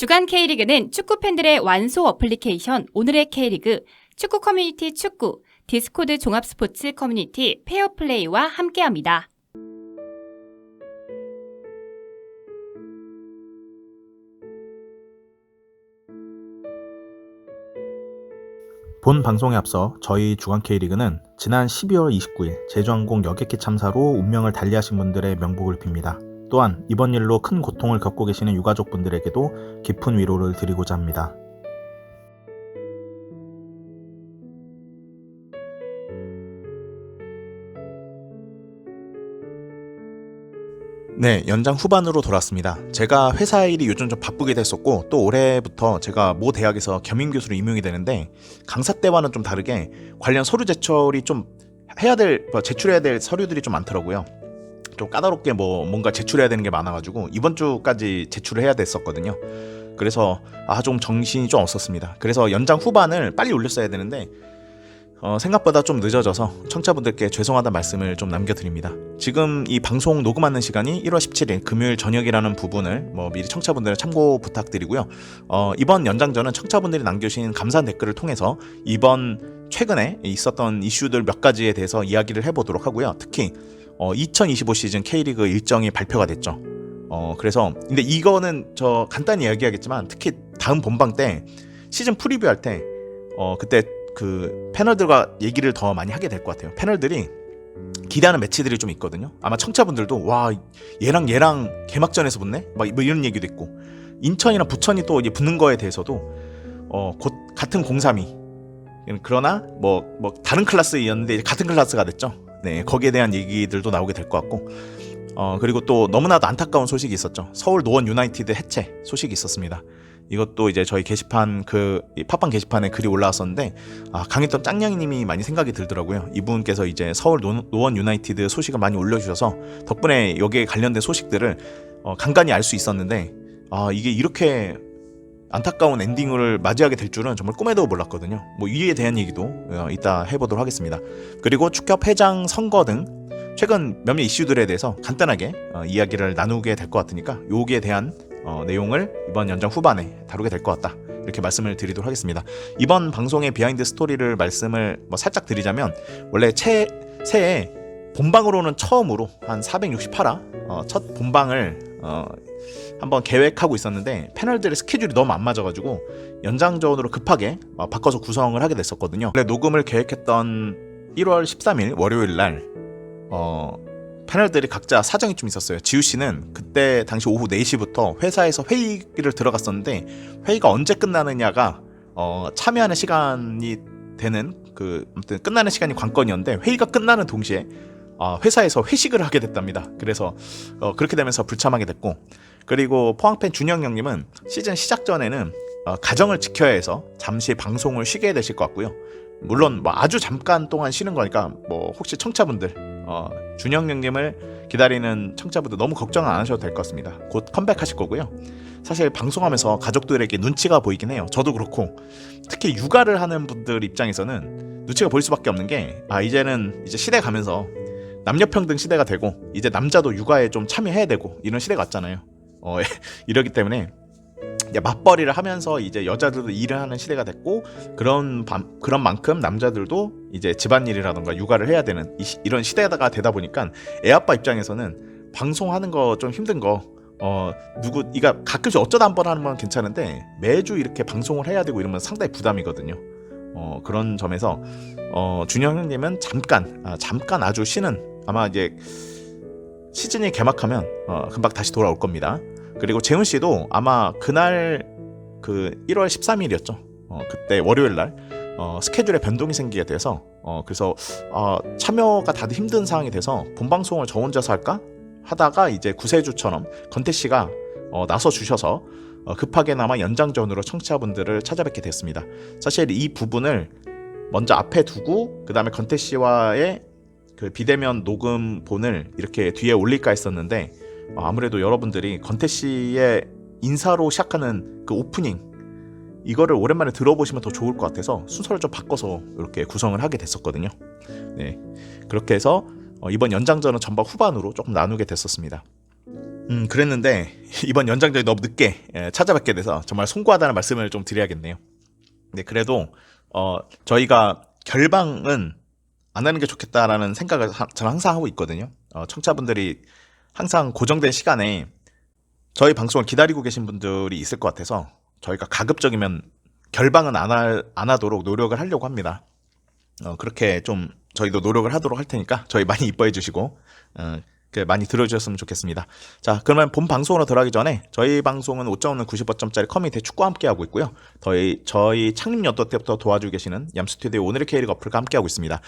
주간 K리그는 축구 팬들의 완소 어플리케이션 오늘의 K리그, 축구 커뮤니티 축구, 디스코드 종합 스포츠 커뮤니티 페어플레이와 함께합니다. 본 방송에 앞서 저희 주간 K리그는 지난 12월 29일 제주항공 여객기 참사로 운명을 달리하신 분들의 명복을 빕니다. 또한 이번 일로 큰 고통을 겪고 계시는 유가족분들에게도 깊은 위로를 드리고자 합니다. 네, 연장 후반으로 돌아왔습니다. 제가 회사 일이 요즘 좀 바쁘게 됐었고 또 올해부터 제가 모 대학에서 겸임교수로 임용이 되는데 강사 때와는 좀 다르게 관련 서류 제출이 좀 제출해야 될 서류들이 좀 많더라고요. 좀 까다롭게 뭔가 제출해야 되는 게 많아가지고 이번 주까지 제출을 해야 됐었거든요. 그래서 좀 정신이 좀 없었습니다. 그래서 연장 후반을 빨리 올렸어야 되는데 생각보다 좀 늦어져서 청취자분들께 죄송하다는 말씀을 좀 남겨드립니다. 지금 이 방송 녹음하는 시간이 1월 17일 금요일 저녁이라는 부분을 미리 청취자분들의 참고 부탁드리고요. 이번 연장전은 청취자분들이 남겨주신 감사한 댓글을 통해서 이번 최근에 있었던 이슈들 몇 가지에 대해서 이야기를 해보도록 하고요. 특히 2025 시즌 K리그 일정이 발표가 됐죠. 그래서 근데 이거는 저 간단히 이야기하겠지만 특히 다음 본방 때 시즌 프리뷰할 때 그때 그 패널들과 얘기를 더 많이 하게 될 것 같아요. 패널들이 기대하는 매치들이 좀 있거든요. 아마 청취자분들도 와 얘랑 개막전에서 붙네? 뭐 이런 얘기도 있고 인천이랑 부천이 또 이제 붙는 거에 대해서도 곧 같은 032 그러나 다른 클래스였는데 이제 같은 클래스가 됐죠. 네, 거기에 대한 얘기들도 나오게 될 것 같고 그리고 또 너무나도 안타까운 소식이 있었죠. 서울 노원 유나이티드 해체 소식이 있었습니다. 이것도 이제 저희 게시판 팟빵 게시판에 글이 올라왔었는데 강했던 짱냥이님이 많이 생각이 들더라고요. 이분께서 이제 서울 노원 유나이티드 소식을 많이 올려주셔서 덕분에 여기에 관련된 소식들을 간간히 알 수 있었는데 이게 이렇게 안타까운 엔딩을 맞이하게 될 줄은 정말 꿈에도 몰랐거든요. 이에 대한 얘기도 이따 해보도록 하겠습니다. 그리고 축협 회장 선거 등 최근 몇몇 이슈들에 대해서 간단하게 이야기를 나누게 될 것 같으니까 여기에 대한 내용을 이번 연장 후반에 다루게 될 것 같다. 이렇게 말씀을 드리도록 하겠습니다. 이번 방송의 비하인드 스토리를 말씀을 살짝 드리자면 원래 새해 본방으로는 처음으로 한 468화 첫 본방을 한번 계획하고 있었는데 패널들의 스케줄이 너무 안 맞아가지고 연장전으로 급하게 바꿔서 구성을 하게 됐었거든요. 원래 녹음을 계획했던 1월 13일 월요일 날 패널들이 각자 사정이 좀 있었어요. 지우씨는 그때 당시 오후 4시부터 회사에서 회의를 들어갔었는데 회의가 언제 끝나느냐가 참여하는 시간이 되는 아무튼 끝나는 시간이 관건이었는데 회의가 끝나는 동시에 회사에서 회식을 하게 됐답니다. 그래서 그렇게 되면서 불참하게 됐고 그리고 포항팬 준영 형님은 시즌 시작 전에는 가정을 지켜야 해서 잠시 방송을 쉬게 되실 것 같고요. 물론 아주 잠깐 동안 쉬는 거니까 혹시 청취자분들 준영 형님을 기다리는 청취자분들 너무 걱정 안 하셔도 될 것 같습니다. 곧 컴백하실 거고요. 사실 방송하면서 가족들에게 눈치가 보이긴 해요. 저도 그렇고 특히 육아를 하는 분들 입장에서는 눈치가 보일 수밖에 없는 게 이제는 이제 시대 가면서 남녀평등 시대가 되고 이제 남자도 육아에 좀 참여해야 되고 이런 시대가 왔잖아요. 이러기 때문에 이제 맞벌이를 하면서 이제 여자들도 일을 하는 시대가 됐고 그런 만큼 남자들도 이제 집안일이라던가 육아를 해야 되는 이런 시대가 되다 보니까 애아빠 입장에서는 방송하는 거 좀 힘든 거 이가 가끔씩 어쩌다 한 번 하는 건 괜찮은데 매주 이렇게 방송을 해야 되고 이러면 상당히 부담이거든요. 그런 점에서 준영 형님은 잠깐 아주 쉬는 아마 이제 시즌이 개막하면 금방 다시 돌아올 겁니다. 그리고 재훈 씨도 아마 그날 1월 13일이었죠. 그때 월요일 날 스케줄에 변동이 생기게 돼서 그래서 참여가 다들 힘든 상황이 돼서 본방송을 저 혼자서 할까 하다가 이제 구세주처럼 건태 씨가 나서 주셔서 급하게나마 연장전으로 청취자분들을 찾아뵙게 됐습니다. 사실 이 부분을 먼저 앞에 두고 그 다음에 건태 씨와의 비대면 녹음본을 이렇게 뒤에 올릴까 했었는데 아무래도 여러분들이 건태 씨의 인사로 시작하는 그 오프닝 이거를 오랜만에 들어보시면 더 좋을 것 같아서 순서를 좀 바꿔서 이렇게 구성을 하게 됐었거든요. 네, 그렇게 해서 이번 연장전은 전반 후반으로 조금 나누게 됐었습니다. 그랬는데 이번 연장전이 너무 늦게 찾아뵙게 돼서 정말 송구하다는 말씀을 좀 드려야겠네요. 네, 그래도 저희가 결방은 안 하는 게 좋겠다라는 생각을 저는 항상 하고 있거든요. 청취자분들이 항상 고정된 시간에 저희 방송을 기다리고 계신 분들이 있을 것 같아서 저희가 가급적이면 결방은 안 하도록 노력을 하려고 합니다. 그렇게 좀 저희도 노력을 하도록 할 테니까 저희 많이 이뻐해 주시고 많이 들어주셨으면 좋겠습니다. 자, 그러면 본 방송으로 들어가기 전에 저희 방송은 5.5는 90%짜리 커뮤니티 축구와 함께하고 있고요. 저희 창립 연도 때부터 도와주고 계시는 얌스튜디오 오늘의 K리그 어플과 함께하고 있습니다.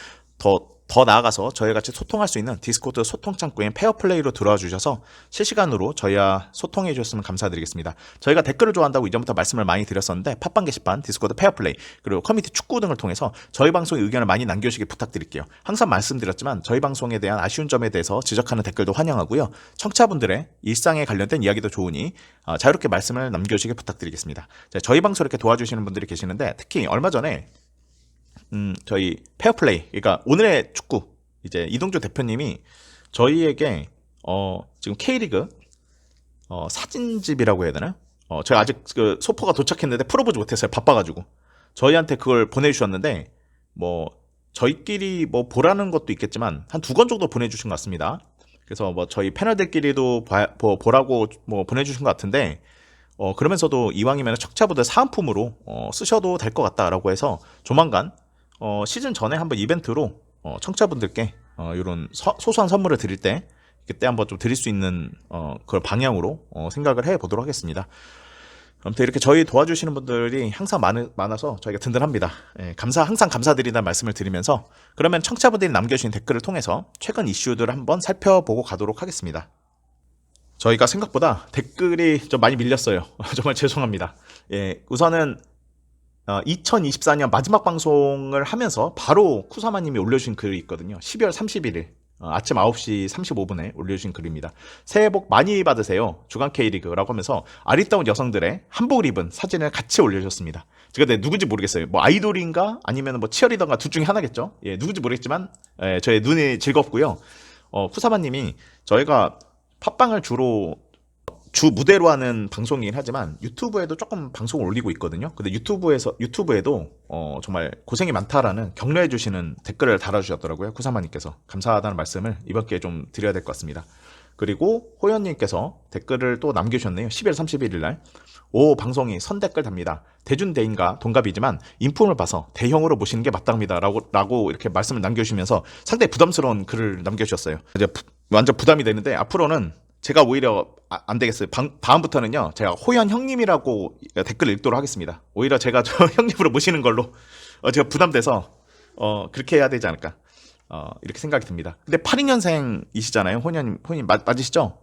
더 나아가서 저희 같이 소통할 수 있는 디스코드 소통 창구인 페어플레이로 들어와 주셔서 실시간으로 저희와 소통해 주셨으면 감사드리겠습니다. 저희가 댓글을 좋아한다고 이전부터 말씀을 많이 드렸었는데 팟빵 게시판, 디스코드 페어플레이, 그리고 커뮤니티 축구 등을 통해서 저희 방송의 의견을 많이 남겨주시길 부탁드릴게요. 항상 말씀드렸지만 저희 방송에 대한 아쉬운 점에 대해서 지적하는 댓글도 환영하고요. 청취자분들의 일상에 관련된 이야기도 좋으니 자유롭게 말씀을 남겨주시길 부탁드리겠습니다. 자, 저희 방송 이렇게 도와주시는 분들이 계시는데 특히 얼마 전에 저희 페어플레이, 그러니까 오늘의 축구, 이제 이동조 대표님이 저희에게 지금 K리그 사진집이라고 해야 되나? 제가 아직 그 소포가 도착했는데 풀어보지 못했어요. 바빠가지고. 저희한테 그걸 보내주셨는데 뭐 저희끼리 뭐 보라는 것도 있겠지만 한 2권 정도 보내주신 것 같습니다. 그래서 뭐 저희 패널들끼리도 보라고 뭐 보내주신 것 같은데 그러면서도 이왕이면 청취자분들 사은품으로 쓰셔도 될 것 같다라고 해서 조만간 시즌 전에 한번 이벤트로 청취자분들께 이런 소소한 선물을 드릴 때 그때 한번 좀 드릴 수 있는 그걸 방향으로 생각을 해보도록 하겠습니다. 아무튼 이렇게 저희 도와주시는 분들이 항상 많아서 저희가 든든합니다. 항상 감사드린다는 말씀을 드리면서 그러면 청취자분들이 남겨주신 댓글을 통해서 최근 이슈들을 한번 살펴보고 가도록 하겠습니다. 저희가 생각보다 댓글이 좀 많이 밀렸어요. 정말 죄송합니다. 우선은 2024년 마지막 방송을 하면서 바로 쿠사마님이 올려주신 글이 있거든요. 12월 31일 아침 9시 35분에 올려주신 글입니다. 새해 복 많이 받으세요. 주간 K리그라고 하면서 아리따운 여성들의 한복을 입은 사진을 같이 올려주셨습니다. 제가 누군지 모르겠어요. 뭐 아이돌인가 아니면 뭐 치어리더인가 둘 중에 하나겠죠. 누군지 모르겠지만 저의 눈이 즐겁고요. 쿠사마님이 저희가 팟빵을 주 무대로 하는 방송이긴 하지만 유튜브에도 조금 방송을 올리고 있거든요. 근데 유튜브에도 정말 고생이 많다라는 격려해 주시는 댓글을 달아주셨더라고요. 쿠사마님께서 감사하다는 말씀을 이번 기회에 좀 드려야 될 것 같습니다. 그리고 호연님께서 댓글을 또 남겨주셨네요. 11월 31일 날 방송이 선댓글 답니다. 대준대인과 동갑이지만 인품을 봐서 대형으로 모시는 게 마땅합니다. 라고 이렇게 말씀을 남겨주시면서 상당히 부담스러운 글을 남겨주셨어요. 이제 완전 부담이 되는데 앞으로는 제가 오히려 안 되겠어요. 다음부터는요, 제가 호연 형님이라고 댓글을 읽도록 하겠습니다. 오히려 제가 저 형님으로 모시는 걸로 제가 부담돼서 그렇게 해야 되지 않을까 이렇게 생각이 듭니다. 근데 82년생이시잖아요. 호연님 맞으시죠?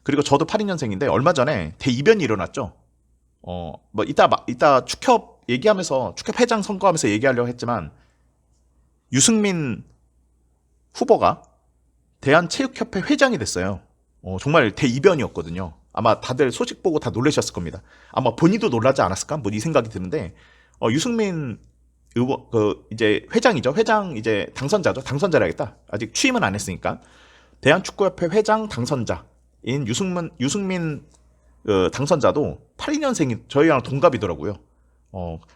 그리고 저도 82년생인데 얼마 전에 대이변이 일어났죠. 뭐 이따 축협 얘기하면서 축협 회장 선거하면서 얘기하려고 했지만 유승민 후보가 대한체육협회 회장이 됐어요. 정말 대이변이었거든요. 아마 다들 소식 보고 다 놀라셨을 겁니다. 아마 본인도 놀라지 않았을까? 뭐 이 생각이 드는데 유승민 의원 이제 회장이죠. 회장 이제 당선자죠. 당선자라겠다. 아직 취임은 안 했으니까. 대한축구협회 회장 당선자인 유승민 당선자도 82년생이 저희랑 동갑이더라고요.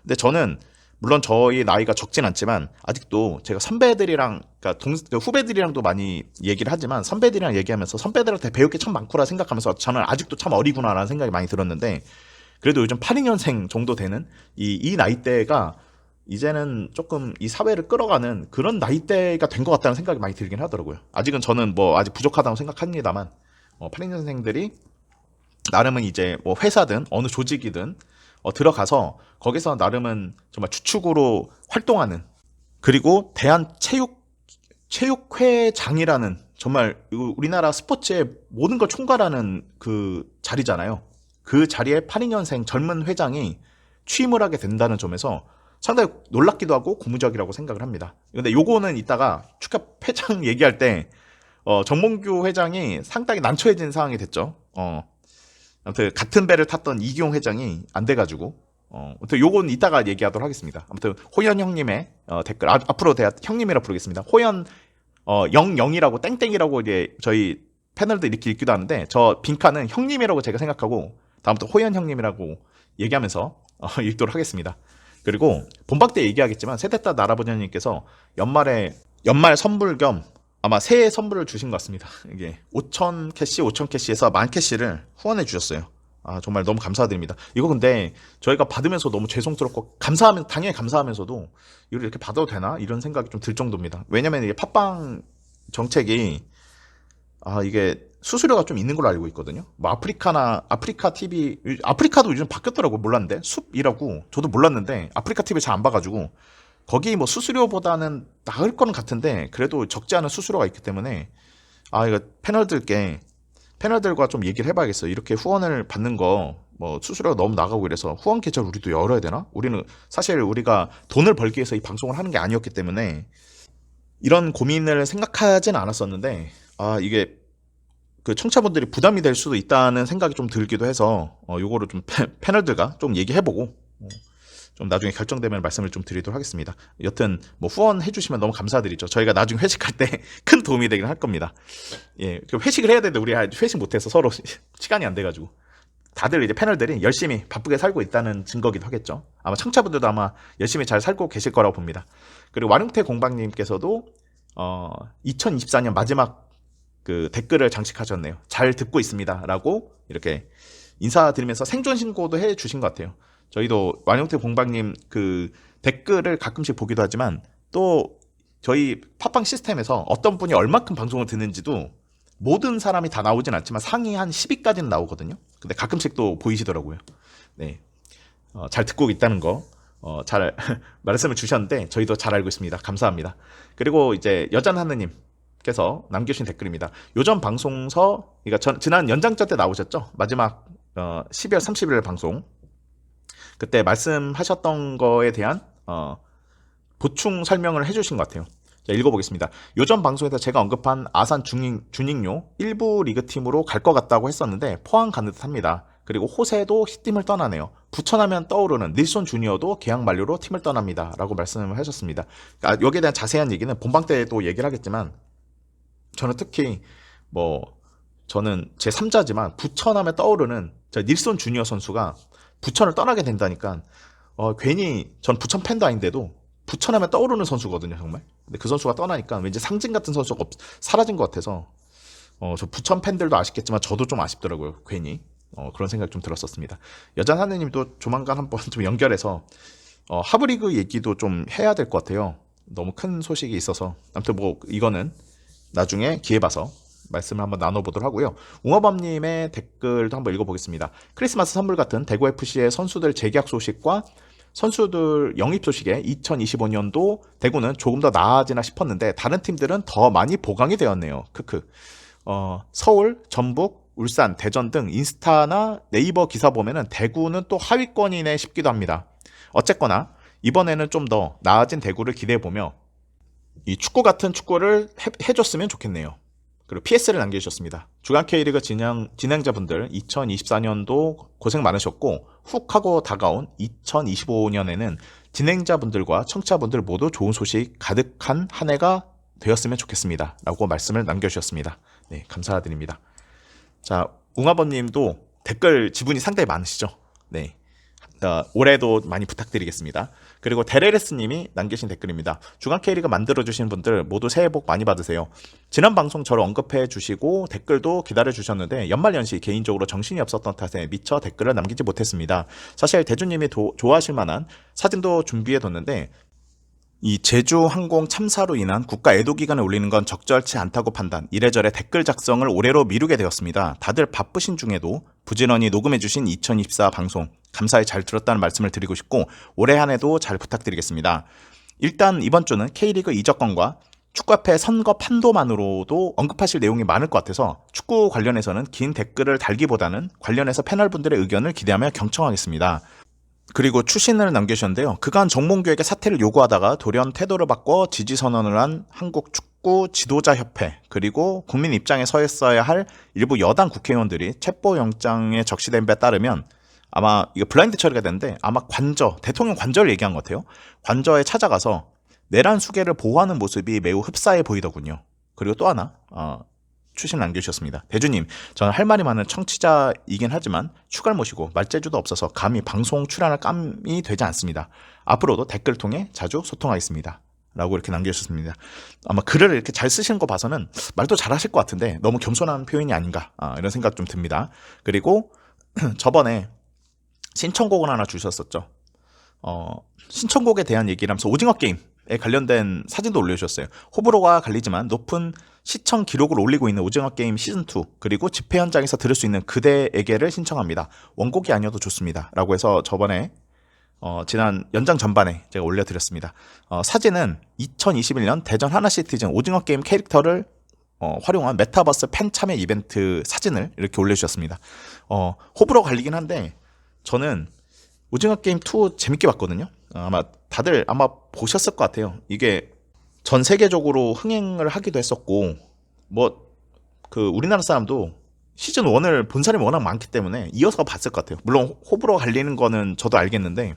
근데 저는 물론 저희 나이가 적진 않지만 아직도 제가 선배들이랑 그러니까 후배들이랑도 많이 얘기를 하지만 선배들이랑 얘기하면서 선배들한테 배울 게 참 많구나 생각하면서 저는 아직도 참 어리구나라는 생각이 많이 들었는데 그래도 요즘 82년생 정도 되는 이 나이대가 이제는 조금 이 사회를 끌어가는 그런 나이대가 된 것 같다는 생각이 많이 들긴 하더라고요. 아직은 저는 뭐 아직 부족하다고 생각합니다만 82년생들이 나름은 이제 뭐 회사든 어느 조직이든 들어가서 거기서 나름은 정말 주축으로 활동하는 그리고 대한체육회장이라는 정말 우리나라 스포츠의 모든 걸 총괄하는 그 자리잖아요. 그 자리에 82년생 젊은 회장이 취임을 하게 된다는 점에서 상당히 놀랍기도 하고 고무적이라고 생각을 합니다. 근데 요거는 이따가 축협 회장 얘기할 때 정몽규 회장이 상당히 난처해진 상황이 됐죠. 아무튼 같은 배를 탔던 이기용 회장이 안 돼가지고 아무튼 요건 이따가 얘기하도록 하겠습니다. 아무튼 호연 형님의 댓글 앞으로 형님이라 부르겠습니다. 호연 00이라고 땡땡이라고 이제 저희 패널들 이렇게 읽기도 하는데 저 빈칸은 형님이라고 제가 생각하고 다음부터 호연 형님이라고 얘기하면서 읽도록 하겠습니다. 그리고 본방 때 얘기하겠지만 세대따 나라부녀님께서 연말 선물 겸 아마 새해 선물을 주신 것 같습니다. 이게 5,000 캐시에서 10,000캐시를 후원해 주셨어요. 정말 너무 감사드립니다. 이거 근데 저희가 받으면서 너무 죄송스럽고 당연히 감사하면서도 이걸 이렇게 받아도 되나? 이런 생각이 좀 들 정도입니다. 왜냐면 이게 팟빵 정책이 이게 수수료가 좀 있는 걸로 알고 있거든요. 뭐 아프리카 TV, 아프리카도 요즘 바뀌었더라고요. 몰랐는데 숲이라고 저도 몰랐는데 아프리카 TV 잘 안 봐가지고 거기 뭐 수수료보다는 나을 거는 같은데 그래도 적지 않은 수수료가 있기 때문에 이거 패널들과 좀 얘기를 해봐야겠어요. 이렇게 후원을 받는 거 뭐 수수료가 너무 나가고 이래서 후원 계좌 우리도 열어야 되나? 우리가 돈을 벌기 위해서 이 방송을 하는 게 아니었기 때문에 이런 고민을 생각하진 않았었는데 이게 그 청취자분들이 부담이 될 수도 있다는 생각이 좀 들기도 해서 요거를 좀 패널들과 좀 얘기해보고 좀 나중에 결정되면 말씀을 좀 드리도록 하겠습니다. 여튼 뭐 후원해 주시면 너무 감사드리죠. 저희가 나중에 회식할 때 큰 도움이 되긴 할 겁니다. 예, 회식을 해야 되는데 우리 회식 못해서 서로 시간이 안 돼가지고 다들 이제 패널들이 열심히 바쁘게 살고 있다는 증거기도 하겠죠. 아마 청취자분들도 아마 열심히 잘 살고 계실 거라고 봅니다. 그리고 완용태 공방님께서도 2024년 마지막 그 댓글을 장식하셨네요. 잘 듣고 있습니다라고 이렇게 인사드리면서 생존 신고도 해 주신 것 같아요. 저희도 완용태 공방님 그 댓글을 가끔씩 보기도 하지만 또 저희 팟빵 시스템에서 어떤 분이 얼마큼 방송을 듣는지도 모든 사람이 다 나오진 않지만 상위 한 10위까지는 나오거든요. 근데 가끔씩 또 보이시더라고요. 네, 잘 듣고 있다는 거 잘 말씀을 주셨는데 저희도 잘 알고 있습니다. 감사합니다. 그리고 이제 여잔 하느님께서 남겨주신 댓글입니다. 요전 방송서, 그러니까 지난 연장자 때 나오셨죠? 마지막 12월 30일 방송. 그때 말씀하셨던 거에 대한 보충 설명을 해주신 것 같아요. 자, 읽어보겠습니다. 요전 방송에서 제가 언급한 아산 준익료 1부 리그팀으로 갈 것 같다고 했었는데 포항 가는 듯 합니다. 그리고 호세도 히팀을 떠나네요. 부천하면 떠오르는 닐손 주니어도 계약 만료로 팀을 떠납니다. 라고 말씀을 하셨습니다. 그러니까 여기에 대한 자세한 얘기는 본방 때도 얘기를 하겠지만 저는 특히 저는 제 3자지만 부천하면 떠오르는 닐손 주니어 선수가 부천을 떠나게 된다니까 괜히 전 부천 팬도 아닌데도 부천하면 떠오르는 선수거든요, 정말. 근데 그 선수가 떠나니까 왠지 상징 같은 선수가 사라진 것 같아서 저 부천 팬들도 아쉽겠지만 저도 좀 아쉽더라고요, 괜히. 그런 생각이 좀 들었었습니다. 여잔 하느님도 조만간 한번 좀 연결해서 하브리그 얘기도 좀 해야 될 것 같아요. 너무 큰 소식이 있어서. 아무튼 이거는 나중에 기회 봐서 말씀을 한번 나눠보도록 하고요. 웅어범님의 댓글도 한번 읽어보겠습니다. 크리스마스 선물 같은 대구FC의 선수들 재계약 소식과 선수들 영입 소식에 2025년도 대구는 조금 더 나아지나 싶었는데 다른 팀들은 더 많이 보강이 되었네요. 크크. 서울, 전북, 울산, 대전 등 인스타나 네이버 기사 보면은 대구는 또 하위권이네 싶기도 합니다. 어쨌거나 이번에는 좀 더 나아진 대구를 기대해보며 이 축구 같은 축구를 해줬으면 좋겠네요. 그리고 PS를 남겨주셨습니다. 주간 K리그 진행자분들 2024년도 고생 많으셨고 훅 하고 다가온 2025년에는 진행자분들과 청취자분들 모두 좋은 소식 가득한 한 해가 되었으면 좋겠습니다. 라고 말씀을 남겨주셨습니다. 네, 감사드립니다. 자, 웅아버님도 댓글 지분이 상당히 많으시죠? 네. 올해도 많이 부탁드리겠습니다. 그리고 데레레스님이 남기신 댓글입니다. 주간 K리그 만들어주신 분들 모두 새해 복 많이 받으세요. 지난 방송 저를 언급해 주시고 댓글도 기다려 주셨는데 연말연시 개인적으로 정신이 없었던 탓에 미처 댓글을 남기지 못했습니다. 사실 대주님이 좋아하실 만한 사진도 준비해 뒀는데 이 제주항공 참사로 인한 국가 애도기간을 올리는 건 적절치 않다고 판단, 이래저래 댓글 작성을 올해로 미루게 되었습니다. 다들 바쁘신 중에도 부지런히 녹음해주신 2024 방송 감사히 잘 들었다는 말씀을 드리고 싶고 올해 한 해도 잘 부탁드리겠습니다. 일단 이번 주는 K리그 이적권과 축구협회 선거 판도만으로도 언급하실 내용이 많을 것 같아서 축구 관련해서는 긴 댓글을 달기보다는 관련해서 패널분들의 의견을 기대하며 경청하겠습니다. 그리고 추신을 남겨주셨는데요. 그간 정몽규에게 사퇴를 요구하다가 돌연 태도를 바꿔 지지 선언을 한 한국 축구 지도자협회 그리고 국민 입장에 서 있어야 할 일부 여당 국회의원들이 체포영장에 적시된 바 따르면 아마 이거 블라인드 처리가 되는데 아마 대통령 관저를 얘기한 것 같아요. 관저에 찾아가서 내란 수계를 보호하는 모습이 매우 흡사해 보이더군요. 그리고 또 하나 추신을 남겨주셨습니다. 대주님, 저는 할 말이 많은 청취자이긴 하지만 추가를 모시고 말재주도 없어서 감히 방송 출연할 감이 되지 않습니다. 앞으로도 댓글 통해 자주 소통하겠습니다. 라고 이렇게 남겨주셨습니다. 아마 글을 이렇게 잘 쓰시는 거 봐서는 말도 잘 하실 것 같은데 너무 겸손한 표현이 아닌가 이런 생각 좀 듭니다. 그리고 저번에 신청곡을 하나 주셨었죠. 신청곡에 대한 얘기를 하면서 오징어 게임에 관련된 사진도 올려주셨어요. 호불호가 갈리지만 높은 시청 기록을 올리고 있는 오징어 게임 시즌2 그리고 집회 현장에서 들을 수 있는 그대에게를 신청합니다. 원곡이 아니어도 좋습니다. 라고 해서 저번에 지난 연장 전반에 제가 올려드렸습니다. 사진은 2021년 대전 하나시티즌 오징어 게임 캐릭터를 활용한 메타버스 팬 참여 이벤트 사진을 이렇게 올려주셨습니다. 호불호 갈리긴 한데 저는 오징어 게임 2 재밌게 봤거든요. 아마 다들 보셨을 것 같아요. 이게 전 세계적으로 흥행을 하기도 했었고 우리나라 사람도 시즌 1을 본 사람이 워낙 많기 때문에 이어서 봤을 것 같아요. 물론 호불호 갈리는 거는 저도 알겠는데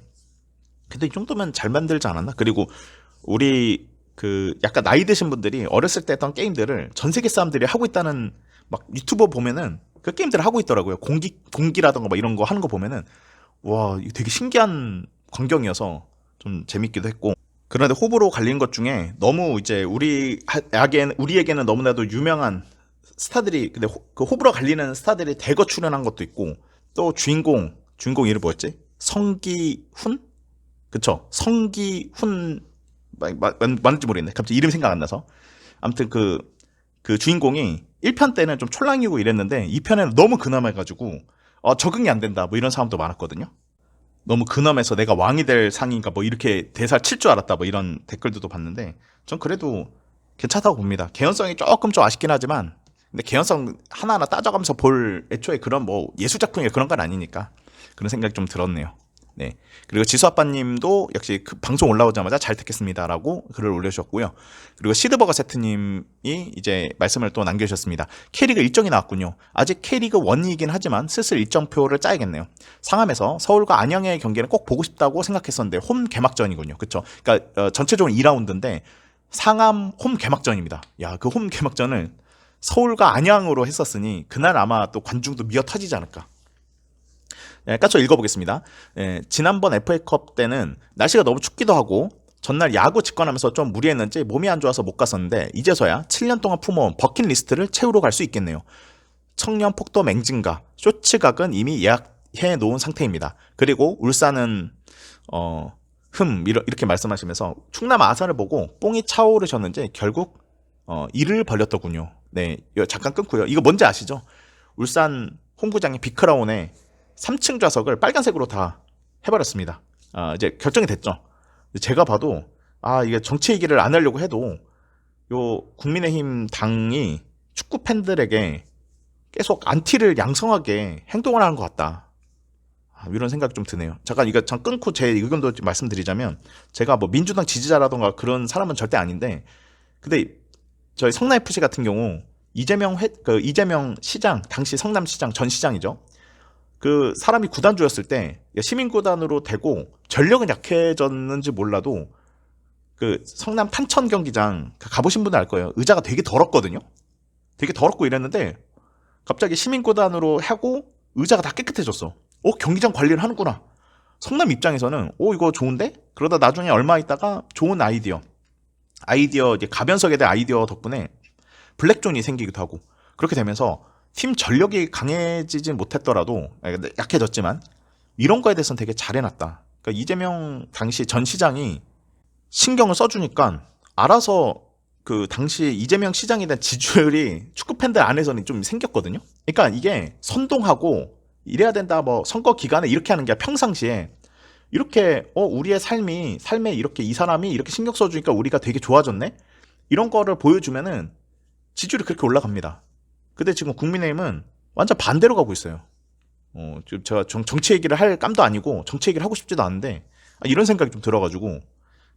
근데 이 정도면 잘 만들지 않았나? 그리고 우리 약간 나이 드신 분들이 어렸을 때 했던 게임들을 전 세계 사람들이 하고 있다는 막 유튜버 보면은 그 게임들을 하고 있더라고요. 공기라던가 이런 거 하는 거 보면은 와, 이거 되게 신기한 광경이어서 좀 재밌기도 했고. 그런데 호불호 갈리는 것 중에 너무 이제 우리에게는 너무나도 유명한 스타들이 근데 그 호불호 갈리는 스타들이 대거 출연한 것도 있고 또 주인공 이름 뭐였지? 성기훈? 그쵸? 성기훈 맞는지 모르겠네. 갑자기 이름 생각 안 나서. 아무튼 그 주인공이 1편 때는 좀 촐랑이고 이랬는데 2편에는 너무 근엄해가지고 적응이 안 된다 이런 사람도 많았거든요. 너무 근엄해서 내가 왕이 될 상인가 이렇게 대사를 칠 줄 알았다 이런 댓글들도 봤는데 전 그래도 괜찮다고 봅니다. 개연성이 조금 좀 아쉽긴 하지만 근데 개연성 하나하나 따져가면서 볼 애초에 그런 예술작품이 그런 건 아니니까 그런 생각이 좀 들었네요. 네. 그리고 지수아빠님도 역시 그 방송 올라오자마자 잘 듣겠습니다라고 글을 올려주셨고요. 그리고 시드버거 세트님이 이제 말씀을 또 남겨주셨습니다. K리그 일정이 나왔군요. 아직 K리그 1이긴 하지만 슬슬 일정표를 짜야겠네요. 상암에서 서울과 안양의 경기는 꼭 보고 싶다고 생각했었는데 홈 개막전이군요. 그쵸? 그러니까 전체적으로 2라운드인데 상암 홈 개막전입니다. 야, 그 홈 개막전을 서울과 안양으로 했었으니 그날 아마 또 관중도 미어 터지지 않을까. 까쳐 읽어보겠습니다. 지난번 FA컵 때는 날씨가 너무 춥기도 하고 전날 야구 직관하면서 좀 무리했는지 몸이 안 좋아서 못 갔었는데 이제서야 7년 동안 품어온 버킷리스트를 채우러 갈 수 있겠네요. 청년 폭도 맹진가, 쇼츠각은 이미 예약해 놓은 상태입니다. 그리고 울산은 이렇게 말씀하시면서 충남 아산을 보고 뽕이 차오르셨는지 결국 이를 벌렸더군요. 네, 잠깐 끊고요. 이거 뭔지 아시죠? 울산 홈구장의 비크라운에 3층 좌석을 빨간색으로 다 해버렸습니다. 이제 결정이 됐죠. 제가 봐도 이게 정치 얘기를 안 하려고 해도 요 국민의힘 당이 축구 팬들에게 계속 안티를 양성하게 행동을 하는 것 같다. 이런 생각이 좀 드네요. 잠깐 끊고 제 의견도 말씀드리자면 제가 민주당 지지자라던가 그런 사람은 절대 아닌데 근데 저희 성남FC 같은 경우 이재명 시장 당시 성남시장 전 시장이죠. 그 사람이 구단주였을 때 시민구단으로 되고 전력은 약해졌는지 몰라도 그 성남 탄천 경기장 가보신 분들 알 거예요. 의자가 되게 더럽거든요. 되게 더럽고 이랬는데 갑자기 시민구단으로 하고 의자가 다 깨끗해졌어. 경기장 관리를 하는구나. 성남 입장에서는 이거 좋은데? 그러다 나중에 얼마 있다가 좋은 아이디어 이제 가변석에 대한 아이디어 덕분에 블랙존이 생기기도 하고 그렇게 되면서 팀 전력이 강해지진 못했더라도 약해졌지만 이런 거에 대해서는 되게 잘해놨다. 그러니까 이재명 당시 전 시장이 신경을 써주니까 알아서 그 당시 이재명 시장에 대한 지지율이 축구 팬들 안에서는 좀 생겼거든요. 그러니까 이게 선동하고 이래야 된다 선거 기간에 이렇게 하는 게 평상시에 이렇게 우리의 삶에 이렇게 이 사람이 이렇게 신경 써주니까 우리가 되게 좋아졌네. 이런 거를 보여주면은 지지율이 그렇게 올라갑니다. 근데 지금 국민의힘은 완전 반대로 가고 있어요. 제가 정치 얘기를 할 깜도 아니고 정치 얘기를 하고 싶지도 않은데 이런 생각이 좀 들어가지고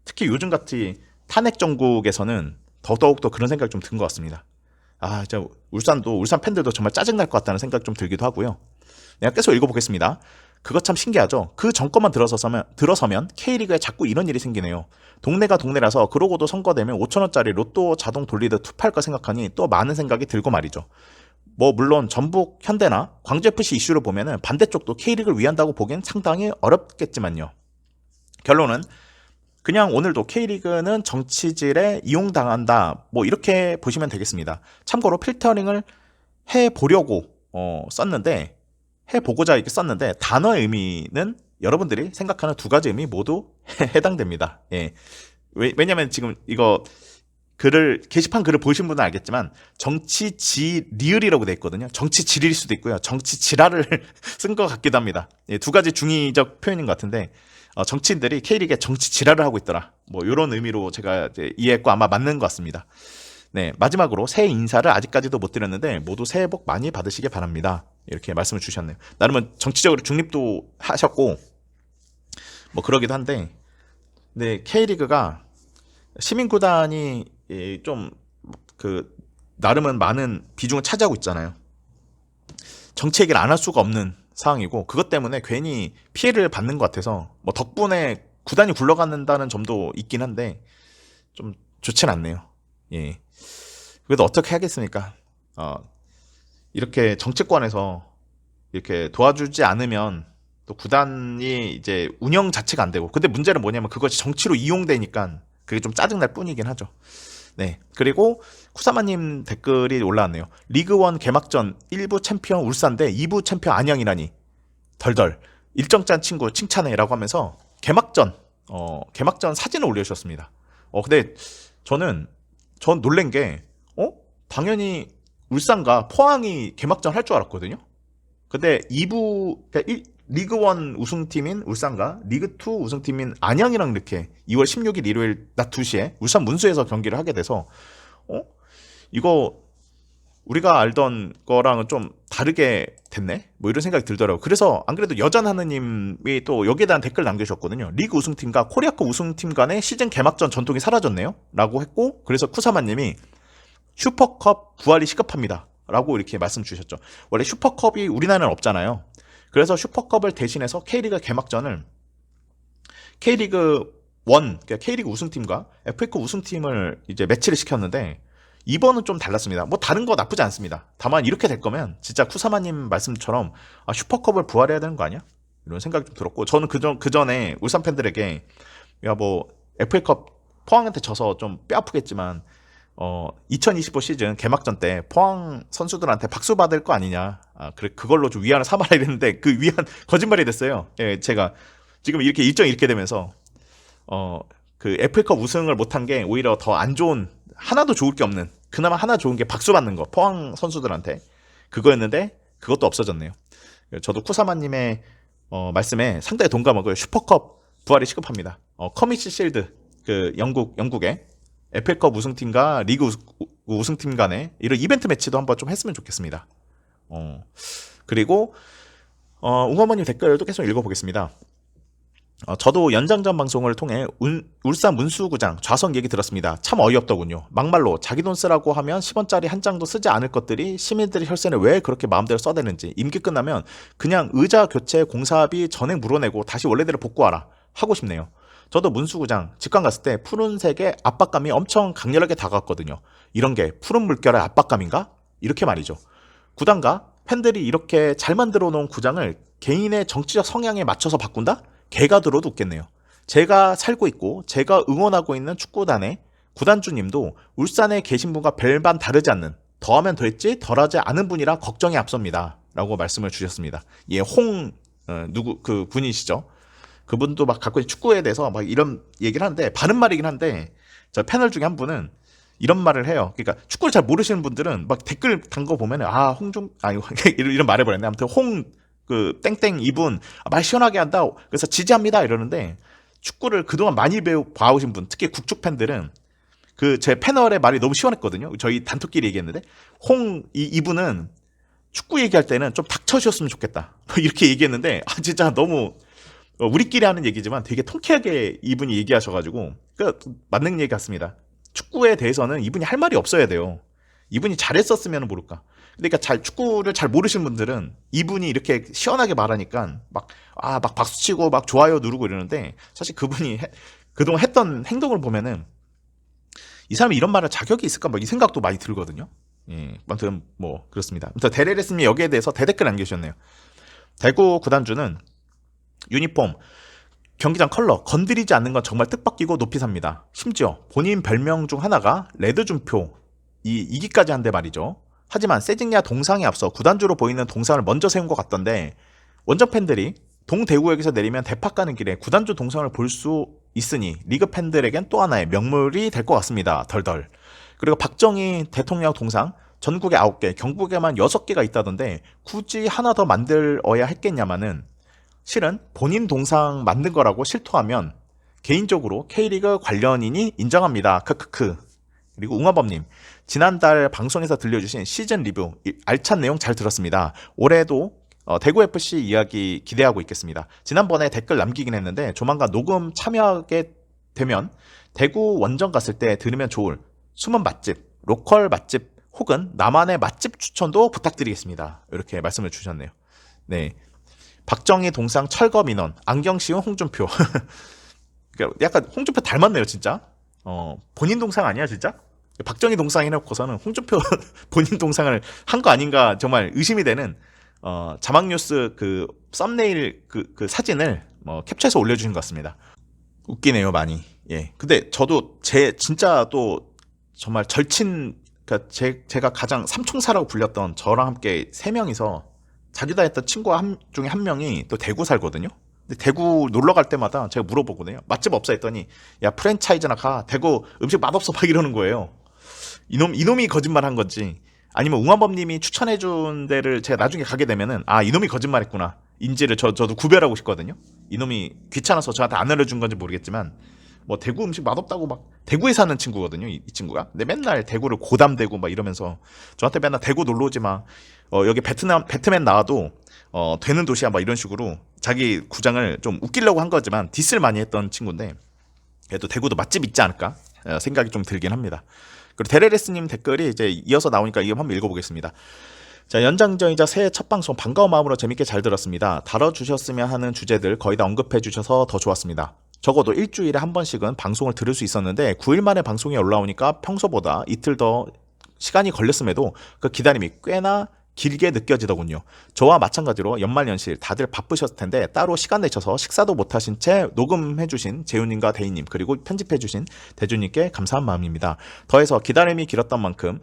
특히 요즘 같이 탄핵 정국에서는 더더욱더 그런 생각이 좀 든 것 같습니다. 진짜 울산 팬들도 정말 짜증날 것 같다는 생각이 좀 들기도 하고요. 내가 계속 읽어보겠습니다. 그거 참 신기하죠. 그 정권만 들어서면 K리그에 자꾸 이런 일이 생기네요. 동네가 동네라서 그러고도 선거되면 5천원짜리 로또 자동 돌리듯 투표할까 생각하니 또 많은 생각이 들고 말이죠. 뭐 물론 전북 현대나 광주FC 이슈를 보면은 반대쪽도 K리그를 위한다고 보기엔 상당히 어렵겠지만요. 결론은 그냥 오늘도 K리그는 정치질에 이용당한다, 뭐 이렇게 보시면 되겠습니다. 참고로 필터링을 해보려고 썼는데, 해보고자 이렇게 썼는데 단어의 의미는 여러분들이 생각하는 두 가지 의미 모두 해당됩니다. 예. 왜냐면 지금 이거 게시판 글을 보신 분은 알겠지만 정치지리을이라고 돼 있거든요. 정치지리일 수도 있고요. 정치지랄을 쓴 것 같기도 합니다. 예, 두 가지 중의적 표현인 것 같은데 정치인들이 K리그에 정치지랄을 하고 있더라. 뭐 이런 의미로 제가 이제 이해했고 아마 맞는 것 같습니다. 네, 마지막으로 새해 인사를 아직까지도 못 드렸는데 모두 새해 복 많이 받으시길 바랍니다. 이렇게 말씀을 주셨네요. 나름은 정치적으로 중립도 하셨고 뭐 그러기도 한데, 네, K리그가 시민구단이 좀 그 나름은 많은 비중을 차지하고 있잖아요. 정치 얘기를 안 할 수가 없는 상황이고 그것 때문에 괜히 피해를 받는 것 같아서 뭐 덕분에 구단이 굴러간다는 점도 있긴 한데 좀 좋진 않네요. 예. 그래도 어떻게 하겠습니까? 이렇게 정치권에서 이렇게 도와주지 않으면 또 구단이 이제 운영 자체가 안 되고, 근데 문제는 뭐냐면 그것이 정치로 이용되니까 그게 좀 짜증날 뿐이긴 하죠. 네. 그리고 쿠사마님 댓글이 올라왔네요. 리그1 개막전 1부 챔피언 울산 대 2부 챔피언 안양이라니 덜덜 일정 짠 친구 칭찬해라고 하면서 개막전 사진을 올려주셨습니다. 근데 전 놀란 게 당연히 울산과 포항이 개막전 할 줄 알았거든요. 근데 2부 리그1 우승팀인 울산과 리그2 우승팀인 안양이랑 이렇게 2월 16일 일요일 낮 2시에 울산 문수에서 경기를 하게 돼서 이거 우리가 알던 거랑은 좀 다르게 됐네? 뭐 이런 생각이 들더라고요. 그래서 안 그래도 여잔하느님이 또 여기에 대한 댓글 남겨주셨거든요. 리그 우승팀과 코리아컵 우승팀 간의 시즌 개막전 전통이 사라졌네요? 라고 했고, 그래서 쿠사마님이 슈퍼컵 부활이 시급합니다. 라고 이렇게 말씀 주셨죠. 원래 슈퍼컵이 우리나라는 없잖아요. 그래서 슈퍼컵을 대신해서 K리그 개막전을 K리그 1, 그러니까 K리그 우승팀과 FA컵 우승팀을 이제 매치를 시켰는데 이번은 좀 달랐습니다. 뭐 다른 거 나쁘지 않습니다. 다만 이렇게 될 거면 진짜 쿠사마님 말씀처럼 슈퍼컵을 부활해야 되는 거 아니야? 이런 생각이 좀 들었고, 저는 그 전에 울산 팬들에게 야 뭐 FA컵 포항한테 져서 좀 뼈 아프겠지만 2025 시즌 개막전 때 포항 선수들한테 박수 받을 거 아니냐. 그래, 그걸로 좀 위안을 삼아라 이랬는데 그 위안 거짓말이 됐어요. 예, 제가 지금 이렇게 일정이 이렇게 되면서 그 FA컵 우승을 못한 게 오히려 더 안 좋은, 하나도 좋을 게 없는, 그나마 하나 좋은 게 박수 받는 거, 포항 선수들한테 그거였는데 그것도 없어졌네요. 저도 쿠사마님의 말씀에 상당히 동감하고요. 슈퍼컵 부활이 시급합니다. 커미시 실드, 그 영국의 FA컵 우승팀과 리그 우승팀 간의 이런 이벤트 매치도 한번 좀 했으면 좋겠습니다. 그리고 웅어머님 댓글도 계속 읽어보겠습니다. 저도 연장전 방송을 통해 울산 문수구장 좌석 얘기 들었습니다. 참 어이없더군요. 막말로 자기 돈 쓰라고 하면 10원짜리 한 장도 쓰지 않을 것들이 시민들의 혈세를 왜 그렇게 마음대로 써대는지, 임기 끝나면 그냥 의자 교체 공사비 전액 물어내고 다시 원래대로 복구하라 하고 싶네요. 저도 문수구장 직관 갔을 때 푸른색의 압박감이 엄청 강렬하게 다가왔거든요. 이런 게 푸른 물결의 압박감인가? 이렇게 말이죠. 구단과 팬들이 이렇게 잘 만들어 놓은 구장을 개인의 정치적 성향에 맞춰서 바꾼다? 개가 들어도 웃겠네요. 제가 살고 있고 제가 응원하고 있는 축구단의 구단주님도 울산에 계신 분과 별반 다르지 않는, 더하면 더했지 덜하지 않은 분이라 걱정이 앞섭니다. 라고 말씀을 주셨습니다. 예, 그 분이시죠. 그분도 막 갖고 있는 축구에 대해서 막 이런 얘기를 하는데, 바른 말이긴 한데, 저 패널 중에 한 분은 이런 말을 해요. 그러니까 축구를 잘 모르시는 분들은 막 댓글 단 거 보면은 이런 말 해버렸네. 아무튼 그 땡땡 이분 말 시원하게 한다. 그래서 지지합니다 이러는데, 축구를 그동안 많이 봐오신 분, 특히 국축 팬들은 그 제 패널의 말이 너무 시원했거든요. 저희 단톡끼리 얘기했는데, 이분은 축구 얘기할 때는 좀 닥쳐주셨으면 좋겠다 이렇게 얘기했는데, 진짜 너무 우리끼리 하는 얘기지만 되게 통쾌하게 이분이 얘기하셔가지고 맞는 얘기 같습니다. 축구에 대해서는 이분이 할 말이 없어야 돼요. 이분이 잘했었으면 모를까. 그러니까 축구를 잘 모르시는 분들은 이분이 이렇게 시원하게 말하니까 막 박수치고 막 좋아요 누르고 이러는데, 사실 그분이 그동안 했던 행동을 보면은 이 사람이 이런 말할 자격이 있을까 뭐 이 생각도 많이 들거든요. 예, 아무튼 뭐 그렇습니다. 아무튼 데레레스님이 여기에 대해서 대댓글 남겨주셨네요. 대구 구단주는 유니폼, 경기장 컬러 건드리지 않는 건 정말 뜻밖이고 높이 삽니다. 심지어 본인 별명 중 하나가 레드준표 이기까지 한데 말이죠. 하지만 세징야 동상에 앞서 구단주로 보이는 동상을 먼저 세운 것 같던데, 원정 팬들이 동대구역에서 내리면 대팍 가는 길에 구단주 동상을 볼 수 있으니 리그 팬들에겐 또 하나의 명물이 될 것 같습니다. 덜덜. 그리고 박정희 대통령 동상 전국에 9개, 경북에만 6개가 있다던데 굳이 하나 더 만들어야 했겠냐마는, 실은 본인 동상 만든 거라고 실토하면 개인적으로 K리그 관련인이 인정합니다. 크크크. 그리고 웅화범님, 지난달 방송에서 들려주신 시즌 리뷰 알찬 내용 잘 들었습니다. 올해도 대구FC 이야기 기대하고 있겠습니다. 지난번에 댓글 남기긴 했는데 조만간 녹음 참여하게 되면 대구 원정 갔을 때 들으면 좋을 숨은 맛집, 로컬 맛집 혹은 나만의 맛집 추천도 부탁드리겠습니다. 이렇게 말씀을 주셨네요. 네, 박정희 동상 철거 민원, 안경 씌운 홍준표. 그러니까 약간 홍준표 닮았네요, 진짜. 본인 동상 아니야, 진짜? 박정희 동상 해놓고서는 홍준표 본인 동상을 한 거 아닌가 정말 의심이 되는 자막뉴스 그 썸네일 그 사진을 캡처해서 올려주신 것 같습니다. 웃기네요, 많이. 예. 근데 저도 진짜 또 정말 절친, 그러니까 제가 가장 삼총사라고 불렸던 저랑 함께 3명이서 자주 다녔던 친구 중에 한 명이 또 대구 살거든요. 근데 대구 놀러 갈 때마다 제가 물어보거든요. 맛집 없어 했더니, 야, 프랜차이즈나 가. 대구 음식 맛없어 막 이러는 거예요. 이놈이 거짓말 한 건지, 아니면 웅화범님이 추천해준 데를 제가 나중에 가게 되면은, 이놈이 거짓말했구나 인지를 저도 구별하고 싶거든요. 이놈이 귀찮아서 저한테 안 알려준 건지 모르겠지만, 뭐 대구 음식 맛없다고 막 대구에 사는 친구거든요, 이 친구가. 근데 맨날 대구를 고담대고 막 이러면서 저한테 맨날 대구 놀러 오지 마, 여기 배트맨 나와도 되는 도시야 막 이런 식으로 자기 구장을 좀 웃기려고 한 거지만 디스를 많이 했던 친구인데, 그래도 대구도 맛집 있지 않을까 생각이 좀 들긴 합니다. 그리고 데레레스님 댓글이 이제 이어서 나오니까 이거 한번 읽어보겠습니다. 자, 연장전이자 새해 첫 방송 반가운 마음으로 재밌게 잘 들었습니다. 다뤄주셨으면 하는 주제들 거의 다 언급해주셔서 더 좋았습니다. 적어도 일주일에 한 번씩은 방송을 들을 수 있었는데 9일 만에 방송이 올라오니까 평소보다 이틀 더 시간이 걸렸음에도 그 기다림이 꽤나 길게 느껴지더군요. 저와 마찬가지로 연말연실 다들 바쁘셨을 텐데 따로 시간 내셔서 식사도 못하신 채 녹음해주신 재훈님과 대희님, 그리고 편집해주신 대주님께 감사한 마음입니다. 더해서 기다림이 길었던 만큼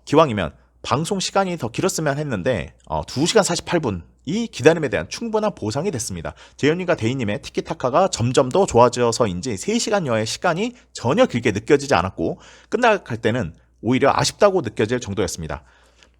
기왕이면 방송 시간이 더 길었으면 했는데 2시간 48분 이 기다림에 대한 충분한 보상이 됐습니다. 재현님과 대희님의 티키타카가 점점 더 좋아져서인지 3시간여의 시간이 전혀 길게 느껴지지 않았고 끝나갈 때는 오히려 아쉽다고 느껴질 정도였습니다.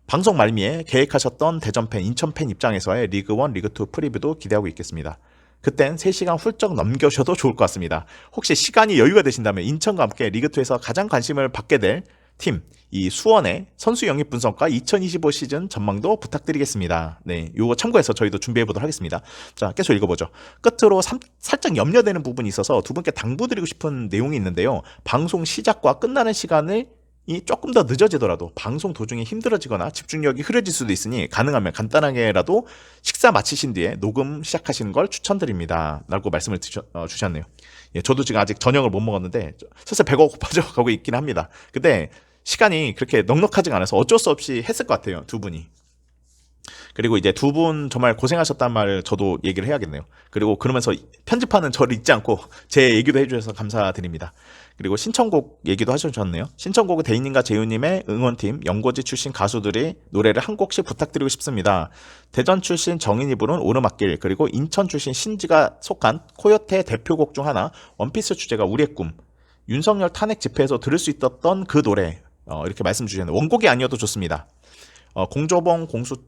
방송 말미에 계획하셨던 대전팬, 인천팬 입장에서의 리그1, 리그2 프리뷰도 기대하고 있겠습니다. 그땐 3시간 훌쩍 넘겨셔도 좋을 것 같습니다. 혹시 시간이 여유가 되신다면 인천과 함께 리그2에서 가장 관심을 받게 될 팀, 이 수원의 선수 영입 분석과 2025 시즌 전망도 부탁드리겠습니다. 네, 요거 참고해서 저희도 준비해보도록 하겠습니다. 자, 계속 읽어보죠. 끝으로 살짝 염려되는 부분이 있어서 두 분께 당부드리고 싶은 내용이 있는데요. 방송 시작과 끝나는 시간을 조금 더 늦어지더라도 방송 도중에 힘들어지거나 집중력이 흐려질 수도 있으니 가능하면 간단하게라도 식사 마치신 뒤에 녹음 시작하시는 걸 추천드립니다. 라고 말씀을 주셨네요. 예, 저도 지금 아직 저녁을 못 먹었는데 슬슬 배가 고파져 가고 있긴 합니다. 근데 시간이 그렇게 넉넉하지가 않아서 어쩔 수 없이 했을 것 같아요, 두 분이. 그리고 이제 두 분 정말 고생하셨단 말을 저도 얘기를 해야겠네요. 그리고 그러면서 편집하는 저를 잊지 않고 제 얘기도 해주셔서 감사드립니다. 그리고 신청곡 얘기도 하셨네요. 신청곡은 대인님과 재윤님의 응원팀 연고지 출신 가수들이 노래를 한 곡씩 부탁드리고 싶습니다. 대전 출신 정인이 부른 오르막길, 그리고 인천 출신 신지가 속한 코요태 대표곡 중 하나 원피스 주제가 우리의 꿈, 윤석열 탄핵 집회에서 들을 수 있었던 그 노래, 이렇게 말씀 주셨네요. 원곡이 아니어도 좋습니다. 공조봉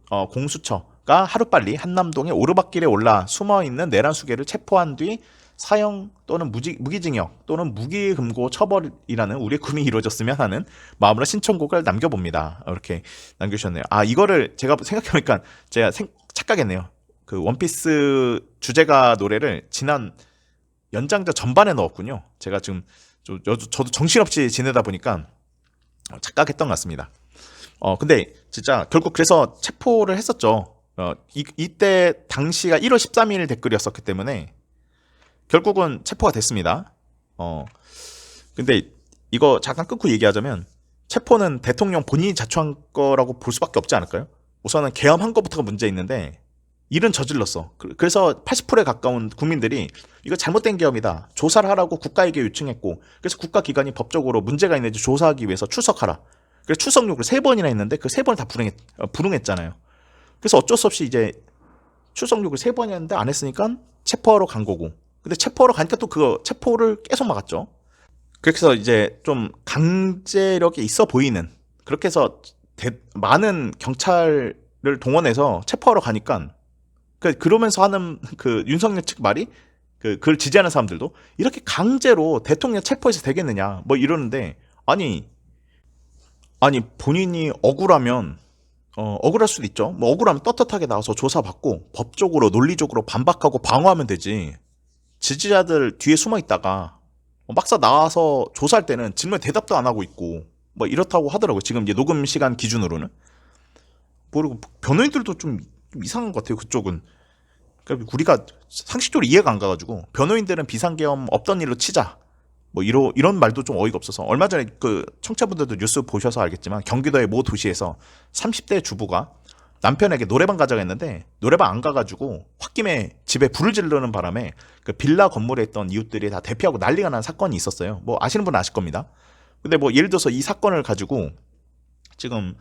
공수처가 하루빨리 한남동의 오르막길에 올라 숨어있는 내란수계를 체포한 뒤 사형 또는 무기징역 또는 무기금고 처벌이라는 우리의 꿈이 이루어졌으면 하는 마음으로 신청곡을 남겨봅니다. 이렇게 남겨주셨네요. 이거를 제가 생각해보니까 제가 착각했네요. 그 원피스 주제가 노래를 지난 연장전 전반에 넣었군요. 제가 지금 저도 정신없이 지내다 보니까 착각했던 것 같습니다. 근데 진짜 결국 그래서 체포를 했었죠. 이때 당시가 1월 13일 댓글이었었기 때문에 결국은 체포가 됐습니다. 근데 이거 잠깐 끊고 얘기하자면 체포는 대통령 본인이 자초한 거라고 볼 수밖에 없지 않을까요? 우선은 계엄한 것부터가 문제 있는데 일은 저질렀어. 그래서 80%에 가까운 국민들이 이거 잘못된 계엄이다. 조사를 하라고 국가에게 요청했고 그래서 국가기관이 법적으로 문제가 있는지 조사하기 위해서 출석하라. 그래서 출석 요구를 3번이나 했는데 그 3번을 다 불응했잖아요. 그래서 어쩔 수 없이 이제 출석 요구를 3번 했는데 안 했으니까 체포하러 간 거고. 근데 체포하러 가니까 또 그거 체포를 계속 막았죠. 그래서 이제 좀 강제력이 있어 보이는 그렇게 해서 많은 경찰을 동원해서 체포하러 가니까 그러면서 하는 그 윤석열 측 말이 그걸 지지하는 사람들도 이렇게 강제로 대통령 체포해서 되겠느냐 뭐 이러는데 아니 본인이 억울하면 억울할 수도 있죠. 뭐 억울하면 떳떳하게 나와서 조사받고 법적으로 논리적으로 반박하고 방어하면 되지. 지지자들 뒤에 숨어 있다가 막상 나와서 조사할 때는 질문에 대답도 안 하고 있고 뭐 이렇다고 하더라고요. 지금 이제 녹음 시간 기준으로는. 그리고 변호인들도 좀 이상한 것 같아요. 그쪽은. 그러니까 우리가 상식적으로 이해가 안 가가지고 변호인들은 비상계엄 없던 일로 치자. 뭐 이런 말도 좀 어이가 없어서 얼마 전에 그 청취자분들도 뉴스 보셔서 알겠지만 경기도의 모 도시에서 30대 주부가 남편에게 노래방 가자고 했는데 노래방 안 가가지고 홧김에 집에 불을 지르는 바람에 그 빌라 건물에 있던 이웃들이 다 대피하고 난리가 난 사건이 있었어요. 뭐 아시는 분은 아실 겁니다. 근데 뭐 예를 들어서 이 사건을 가지고 지금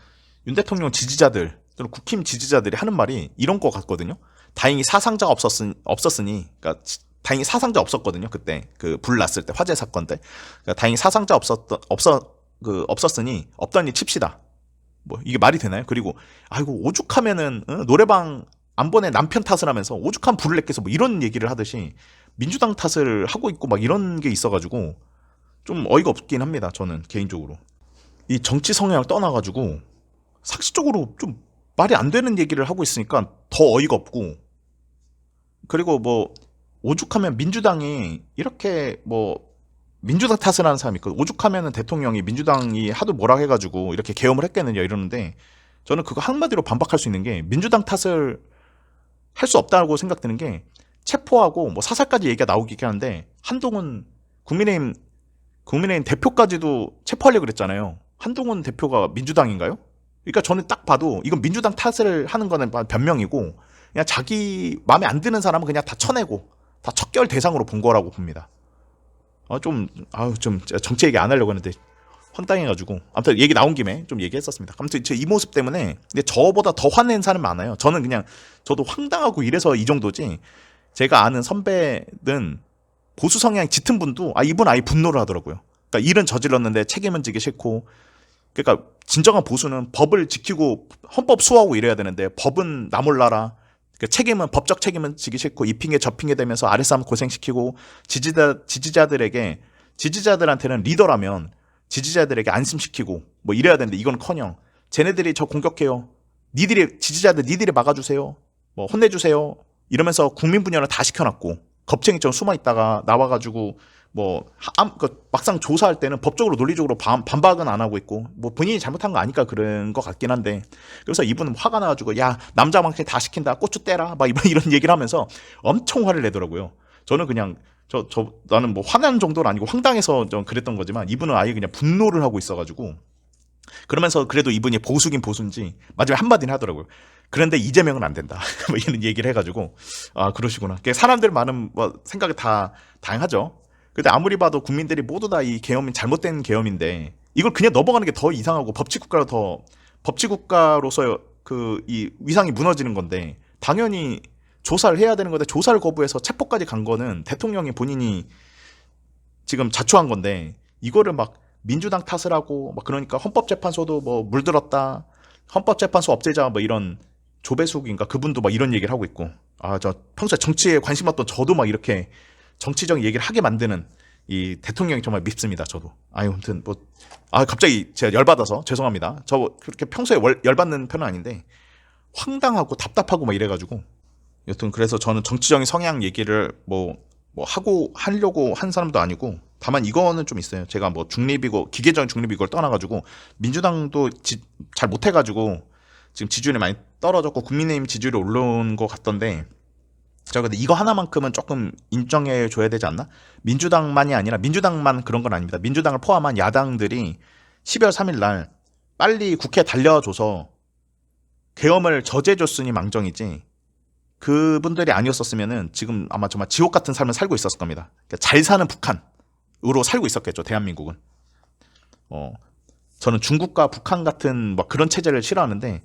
윤 대통령 지지자들 또는 국힘 지지자들이 하는 말이 이런 거 같거든요. 다행히 사상자가 없었으니 그러니까 다행히 사상자 없었거든요. 그때 그 불 났을 때 화재 사건 때 그러니까 다행히 사상자 없었으니 없던 일 칩시다. 뭐 이게 말이 되나요? 그리고 아이고 오죽하면은 노래방 안 보내 남편 탓을 하면서 오죽한 불을 냈겠어 뭐 이런 얘기를 하듯이 민주당 탓을 하고 있고 막 이런 게 있어가지고 좀 어이가 없긴 합니다. 저는 개인적으로 이 정치 성향을 떠나가지고 상식적으로 좀 말이 안 되는 얘기를 하고 있으니까 더 어이가 없고 그리고 뭐 오죽하면 민주당이 이렇게 뭐 민주당 탓을 하는 사람이 있거든. 오죽하면은 대통령이 민주당이 하도 뭐라 해가지고 이렇게 계엄을 했겠느냐 이러는데 저는 그거 한마디로 반박할 수 있는 게 민주당 탓을 할 수 없다고 생각되는 게 체포하고 뭐 사살까지 얘기가 나오긴 하는데 한동훈 국민의힘 대표까지도 체포하려고 그랬잖아요. 한동훈 대표가 민주당인가요? 그러니까 저는 딱 봐도 이건 민주당 탓을 하는 거는 변명이고 그냥 자기 마음에 안 드는 사람은 그냥 다 쳐내고 다 척결 대상으로 본 거라고 봅니다. 좀 정치 얘기 안 하려고 했는데 황당해가지고 아무튼 얘기 나온 김에 좀 얘기했었습니다. 아무튼 이 모습 때문에 근데 저보다 더 화낸 사람 많아요. 저는 그냥 저도 황당하고 이래서 이 정도지 제가 아는 선배는 보수 성향이 짙은 분도 이분 아예 분노를 하더라고요. 그러니까 일은 저질렀는데 책임은 지기 싫고 그러니까 진정한 보수는 법을 지키고 헌법 수호하고 이래야 되는데 법은 나 몰라라. 그러니까 법적 책임은 지기 싫고 이 핑계 저 핑계 대면서 아랫사람 고생시키고 지지자들한테는 리더라면 지지자들에게 안심시키고 뭐 이래야 되는데 이건커녕 쟤네들이 저 공격해요. 니들이 막아주세요. 뭐 혼내주세요. 이러면서 국민 분열을 다 시켜놨고 겁쟁이처럼 숨어있다가 나와가지고 막상 조사할 때는 법적으로 논리적으로 반박은 안 하고 있고 뭐 본인이 잘못한 거 아니까 그런 것 같긴 한데 그래서 이분은 화가 나가지고 야 남자 망치 다 시킨다 고추 떼라 막 이런 얘기를 하면서 엄청 화를 내더라고요. 저는 그냥 나는 뭐 화난 정도는 아니고 황당해서 좀 그랬던 거지만 이분은 아예 그냥 분노를 하고 있어가지고 그러면서 그래도 이분이 보수긴 보수인지 마지막에 한마디는 하더라고요. 그런데 이재명은 안 된다. 뭐 이런 얘기를 해가지고 그러시구나. 사람들 많은 생각이 다 다양하죠. 근데 아무리 봐도 국민들이 모두 다 이 계엄이 잘못된 계엄인데 이걸 그냥 넘어가는 게 더 이상하고 법치국가로서 이 위상이 무너지는 건데 당연히 조사를 해야 되는 건데 조사를 거부해서 체포까지 간 거는 대통령이 본인이 지금 자초한 건데 이거를 막 민주당 탓을 하고 막 그러니까 헌법재판소도 뭐 물들었다. 헌법재판소 없애자 뭐 이런 조배숙인가 그분도 막 이런 얘기를 하고 있고 저 평소에 정치에 관심 없던 저도 막 이렇게 정치적인 얘기를 하게 만드는 이 대통령이 정말 밉습니다. 저도. 아무튼 갑자기 제가 열받아서 죄송합니다. 저 그렇게 평소에 열받는 편은 아닌데 황당하고 답답하고 막 이래가지고 여튼 그래서 저는 정치적인 성향 얘기를 하려고 한 사람도 아니고 다만 이거는 좀 있어요. 제가 뭐 중립이고 기계적인 중립 이걸 떠나가지고 민주당도 잘 못해가지고 지금 지지율이 많이 떨어졌고 국민의힘 지지율이 올라온 것 같던데 제가 근데 이거 하나만큼은 조금 인정해 줘야 되지 않나? 민주당만이 아니라 민주당만 그런 건 아닙니다. 민주당을 포함한 야당들이 12월 3일 날 빨리 국회에 달려줘서 계엄을 저지해줬으니 망정이지 그분들이 아니었었으면은 지금 아마 정말 지옥 같은 삶을 살고 있었을 겁니다. 그러니까 잘 사는 북한으로 살고 있었겠죠. 대한민국은. 저는 중국과 북한 같은 뭐 그런 체제를 싫어하는데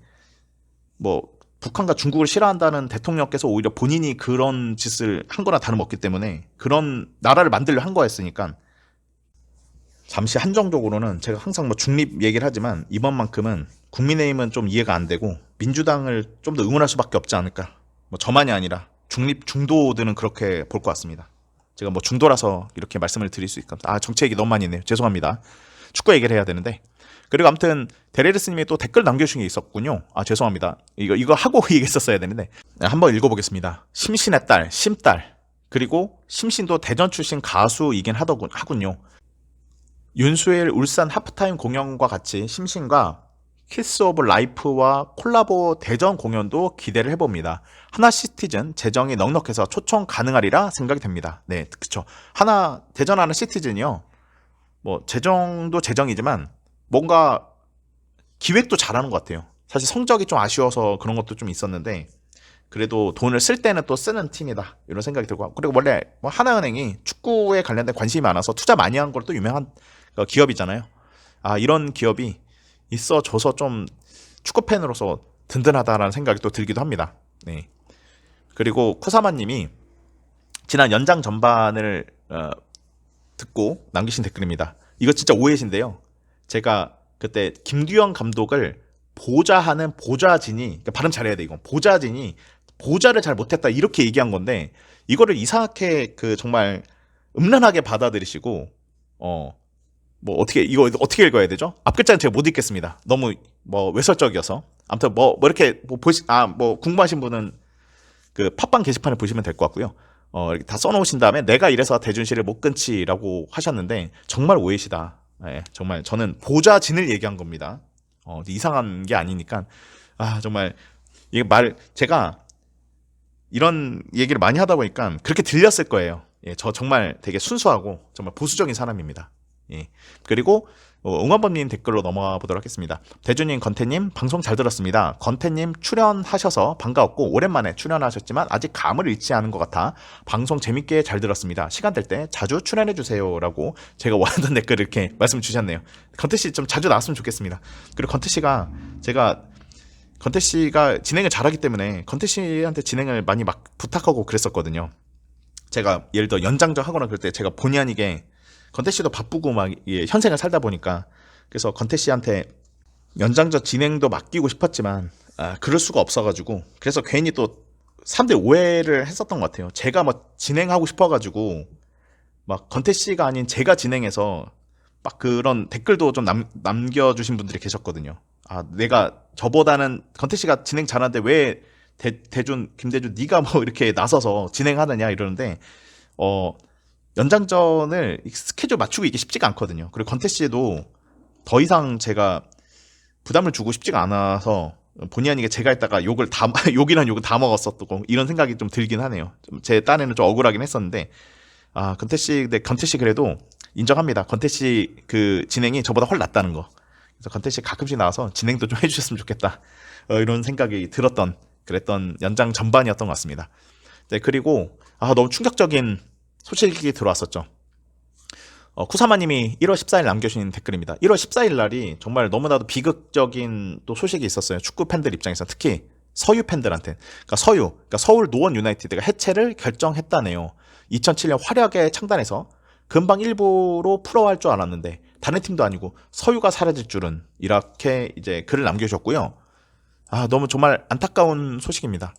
뭐 북한과 중국을 싫어한다는 대통령께서 오히려 본인이 그런 짓을 한 거나 다름없기 때문에 그런 나라를 만들려 한 거였으니까 잠시 한정적으로는 제가 항상 뭐 중립 얘기를 하지만 이번만큼은 국민의힘은 좀 이해가 안 되고 민주당을 좀 더 응원할 수밖에 없지 않을까. 뭐 저만이 아니라 중도들은 그렇게 볼 것 같습니다. 제가 뭐 중도라서 이렇게 말씀을 드릴 수 있을까. 정치 얘기 너무 많이 했네요. 죄송합니다. 축구 얘기를 해야 되는데. 그리고 아무튼 데레르스님이 또 댓글 남겨주신 게 있었군요. 죄송합니다. 이거 하고 얘기했었어야 되는데 한번 읽어보겠습니다. 심신의 딸, 심딸. 그리고 심신도 대전 출신 가수이긴 하군요. 윤수일 울산 하프타임 공연과 같이 심신과 키스 오브 라이프와 콜라보 대전 공연도 기대를 해봅니다. 하나 시티즌 재정이 넉넉해서 초청 가능하리라 생각이 됩니다. 네, 그쵸. 대전 하나 시티즌이요. 뭐 재정도 재정이지만 뭔가 기획도 잘하는 것 같아요. 사실 성적이 좀 아쉬워서 그런 것도 좀 있었는데 그래도 돈을 쓸 때는 또 쓰는 팀이다 이런 생각이 들고 그리고 원래 뭐 하나은행이 축구에 관련된 관심이 많아서 투자 많이 한 걸로 또 유명한 기업이잖아요. 이런 기업이 있어줘서 좀 축구팬으로서 든든하다라는 생각이 또 들기도 합니다. 네. 그리고 코사마님이 지난 연장 전반을 듣고 남기신 댓글입니다. 이거 진짜 오해신데요. 제가 그때 김규현 감독을 보좌하는 보좌진이 그러니까 발음 잘해야 돼 이건 보좌진이 보좌를 잘 못했다 이렇게 얘기한 건데 이거를 이상하게 정말 음란하게 받아들이시고 뭐 이거 어떻게 읽어야 되죠? 앞 글자는 제가 못 읽겠습니다. 너무 뭐 외설적이어서 아무튼 뭐 이렇게 뭐 궁금하신 분은 그 팟빵 게시판을 보시면 될 것 같고요. 이렇게 다 써놓으신 다음에 내가 이래서 대준씨를 못 끊지라고 하셨는데 정말 오해시다. 네, 정말 저는 보좌진을 얘기한 겁니다. 이상한 게 아니니까 정말 이게 제가 이런 얘기를 많이 하다 보니까 그렇게 들렸을 거예요. 예, 저 정말 되게 순수하고 정말 보수적인 사람입니다. 예. 그리고 응원범님 댓글로 넘어가 보도록 하겠습니다. 대주님, 건태님 방송 잘 들었습니다. 건태님 출연하셔서 반가웠고 오랜만에 출연하셨지만 아직 감을 잃지 않은 것 같아 방송 재밌게 잘 들었습니다. 시간 될 때 자주 출연해주세요 라고 제가 원하던 댓글을 이렇게 말씀 주셨네요. 건태씨 좀 자주 나왔으면 좋겠습니다. 그리고 건태씨가 진행을 잘하기 때문에 건태씨한테 진행을 많이 막 부탁하고 그랬었거든요. 제가 예를 들어 연장전 하거나 그럴 때 제가 본의 아니게 건태씨도 바쁘고 막 현생을 살다 보니까 그래서 건태씨한테 연장전 진행도 맡기고 싶었지만 그럴 수가 없어가지고 그래서 괜히 또 사람들이 오해를 했었던 것 같아요. 제가 뭐 진행하고 싶어가지고 막 건태씨가 아닌 제가 진행해서 막 그런 댓글도 좀 남겨주신 분들이 계셨거든요. 내가 저보다는 건태씨가 진행 잘하는데 왜 김대준 네가 뭐 이렇게 나서서 진행하느냐 이러는데 연장전을 스케줄 맞추고 이게 쉽지가 않거든요. 그리고 건태씨도 더 이상 제가 부담을 주고 싶지가 않아서 본의 아니게 제가 했다가 욕이란 욕은 다 먹었었고 이런 생각이 좀 들긴 하네요. 제 딴에는 좀 억울하긴 했었는데 건태씨 그래도 인정합니다. 건태씨 그 진행이 저보다 훨 낫다는 거. 그래서 건태씨 가끔씩 나와서 진행도 좀 해주셨으면 좋겠다 이런 생각이 그랬던 연장 전반이었던 것 같습니다. 네, 그리고 너무 충격적인 소식이 들어왔었죠. 쿠사마님이 1월 14일 남겨주신 댓글입니다. 1월 14일 날이 정말 너무나도 비극적인 또 소식이 있었어요. 축구 팬들 입장에서 특히 서유 팬들한테. 그러니까 서울 노원 유나이티드가 해체를 결정했다네요. 2007년 화력에 창단해서 금방 일부로 풀어갈 줄 알았는데 다른 팀도 아니고 서유가 사라질 줄은 이렇게 이제 글을 남겨주셨고요. 너무 정말 안타까운 소식입니다.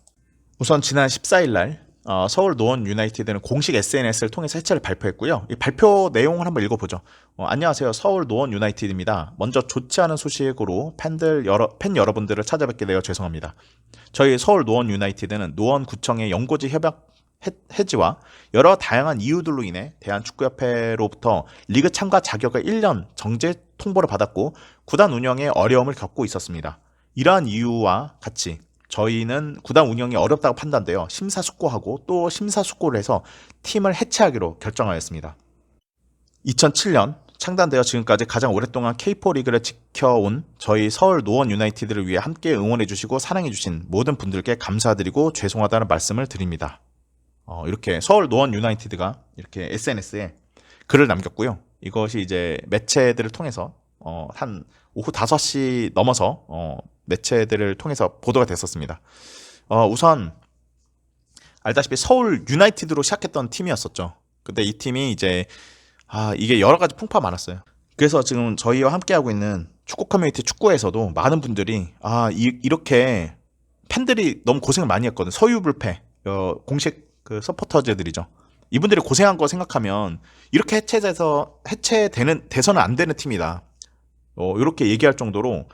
우선 지난 14일 날 서울 노원 유나이티드는 공식 SNS를 통해서 해체를 발표했고요. 이 발표 내용을 한번 읽어보죠. 안녕하세요. 서울 노원 유나이티드입니다. 먼저 좋지 않은 소식으로 팬 여러분들을 찾아뵙게 되어 죄송합니다. 저희 서울 노원 유나이티드는 노원구청의 연고지 협약 해지와 여러 다양한 이유들로 인해 대한축구협회로부터 리그 참가 자격을 1년 정지 통보를 받았고 구단 운영에 어려움을 겪고 있었습니다. 이러한 이유와 같이 저희는 구단 운영이 어렵다고 판단되어 심사숙고하고 또 심사숙고를 해서 팀을 해체하기로 결정하였습니다. 2007년 창단되어 지금까지 가장 오랫동안 K4 리그를 지켜온 저희 서울 노원 유나이티드를 위해 함께 응원해주시고 사랑해주신 모든 분들께 감사드리고 죄송하다는 말씀을 드립니다. 이렇게 서울 노원 유나이티드가 이렇게 SNS에 글을 남겼고요. 이것이 이제 매체들을 통해서 한 오후 5시 넘어서 매체들을 통해서 보도가 됐었습니다. 우선 알다시피 서울 유나이티드로 시작했던 팀이었었죠. 근데 이 팀이 이제 이게 여러 가지 풍파가 많았어요. 그래서 지금 저희와 함께하고 있는 축구 커뮤니티 축구에서도 많은 분들이 이렇게 팬들이 너무 고생을 많이 했거든. 서유불패 공식 그 서포터즈들이죠. 이분들이 고생한 거 생각하면 이렇게 해체돼서는 안 되는 팀이다. 이렇게 얘기할 정도로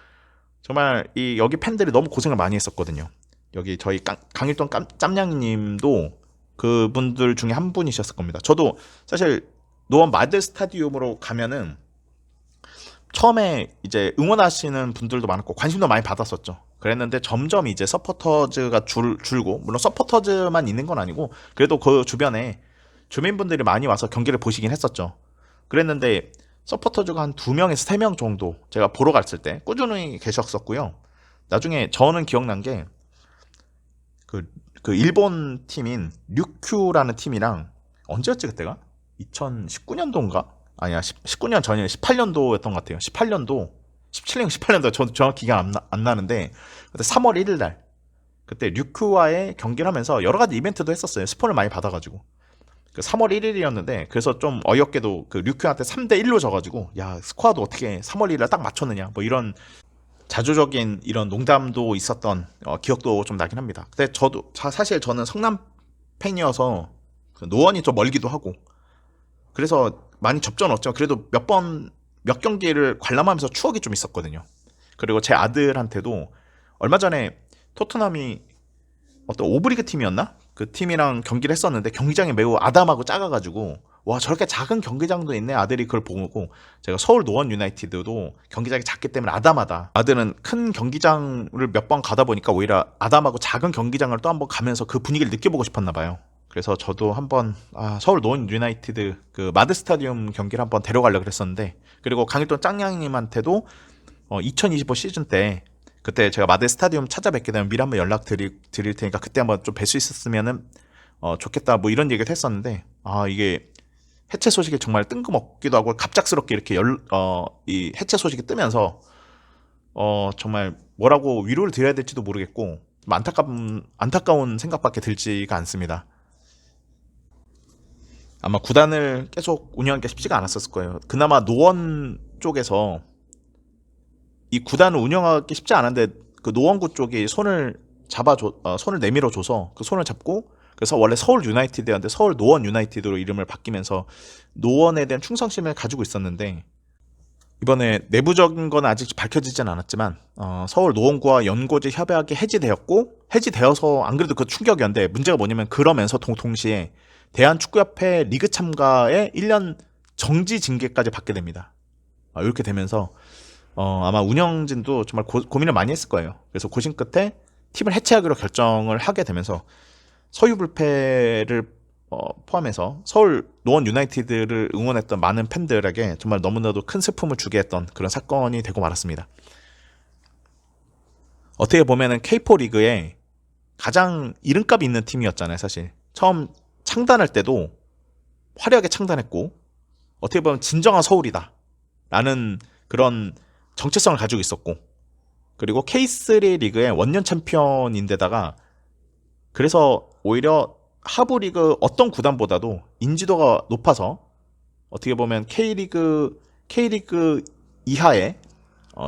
정말 여기 팬들이 너무 고생을 많이 했었거든요. 여기 저희 강일동 짬냥님도 그분들 중에 한 분이셨을 겁니다. 저도 사실 노원 마드 스타디움으로 가면은 처음에 이제 응원하시는 분들도 많았고 관심도 많이 받았었죠. 그랬는데 점점 이제 서포터즈가 줄고, 물론 서포터즈만 있는 건 아니고 그래도 그 주변에 주민분들이 많이 와서 경기를 보시긴 했었죠. 그랬는데 서포터즈가 한 2명에서 3명 정도 제가 보러 갔을 때 꾸준히 계셨었고요. 나중에 저는 기억난 게 그 일본 팀인 류큐라는 팀이랑 언제였지 그때가? 2019년도인가? 아니야, 19년 전이에요. 18년도였던 것 같아요. 18년도, 17년, 18년도 저 정확히 기억 안 나는데 그때 3월 1일 날 그때 류큐와의 경기를 하면서 여러 가지 이벤트도 했었어요. 스폰을 많이 받아가지고. 그 3월 1일이었는데 그래서 좀 어이없게도 그 류큐한테 3대1로 져가지고 야 스코어도 어떻게 3월 1일에 딱 맞췄느냐 뭐 이런 자조적인 이런 농담도 있었던 기억도 좀 나긴 합니다. 근데 저도 사실 저는 성남 팬이어서 그 노원이 좀 멀기도 하고 그래서 많이 접전 없죠. 그래도 몇 경기를 관람하면서 추억이 좀 있었거든요. 그리고 제 아들한테도 얼마 전에 토트넘이 어떤 오브리그 팀이었나? 그 팀이랑 경기를 했었는데 경기장이 매우 아담하고 작아가지고 와 저렇게 작은 경기장도 있네 아들이 그걸 보고 제가 서울 노원 유나이티드도 경기장이 작기 때문에 아담하다. 아들은 큰 경기장을 몇 번 가다 보니까 오히려 아담하고 작은 경기장을 또 한번 가면서 그 분위기를 느껴보고 싶었나 봐요. 그래서 저도 한번 서울 노원 유나이티드 그 마드 스타디움 경기를 한번 데려가려고 그랬었는데 그리고 강일동 짱냥님한테도 2025 시즌 때 그때 제가 마드 스타디움 찾아뵙게 되면 미리 한번 연락 드릴 테니까 그때 한번 좀 뵐 수 있었으면은 좋겠다 뭐 이런 얘기를 했었는데 이게 해체 소식이 정말 뜬금없기도 하고 갑작스럽게 이렇게 이 해체 소식이 뜨면서 정말 뭐라고 위로를 드려야 될지도 모르겠고 안타까운 생각밖에 들지가 않습니다. 아마 구단을 계속 운영하기가 쉽지가 않았을 거예요. 그나마 노원 쪽에서 이 구단을 운영하기 쉽지 않은데 그 노원구 쪽이 손을 내밀어줘서 그 손을 잡고 그래서 원래 서울 유나이티드였는데 서울 노원 유나이티드로 이름을 바뀌면서 노원에 대한 충성심을 가지고 있었는데 이번에 내부적인 건 아직 밝혀지진 않았지만 서울 노원구와 연고지 협약이 해지되어서 안 그래도 그 충격이었는데 문제가 뭐냐면 그러면서 동시에 대한축구협회 리그 참가에 1년 정지 징계까지 받게 됩니다. 이렇게 되면서 아마 운영진도 정말 고민을 많이 했을 거예요. 그래서 고심 끝에 팀을 해체하기로 결정을 하게 되면서 서유불패를 포함해서 서울 노원 유나이티드를 응원했던 많은 팬들에게 정말 너무나도 큰 슬픔을 주게 했던 그런 사건이 되고 말았습니다. 어떻게 보면은 K4 리그에 가장 이름값이 있는 팀이었잖아요. 사실 처음 창단할 때도 화려하게 창단했고 어떻게 보면 진정한 서울이다 라는 그런 정체성을 가지고 있었고 그리고 K3 리그의 원년 챔피언인데다가 그래서 오히려 하부 리그 어떤 구단보다도 인지도가 높아서 어떻게 보면 K리그 이하의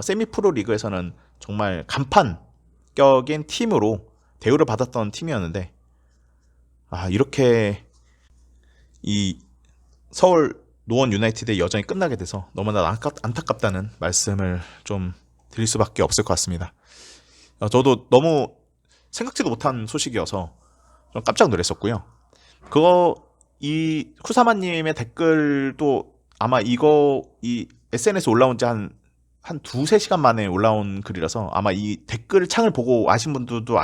세미 프로 리그에서는 정말 간판격인 팀으로 대우를 받았던 팀이었는데 이렇게 이 서울 노원 유나이티드의 여정이 끝나게 돼서 너무나 안타깝다는 말씀을 좀 드릴 수밖에 없을 것 같습니다. 저도 너무 생각지도 못한 소식이어서 좀 깜짝 놀랐었고요. 그거 이 쿠사마님의 댓글도 아마 이 SNS 올라온 지 한 두세 시간 만에 올라온 글이라서 아마 이 댓글 창을 보고 아신 분들도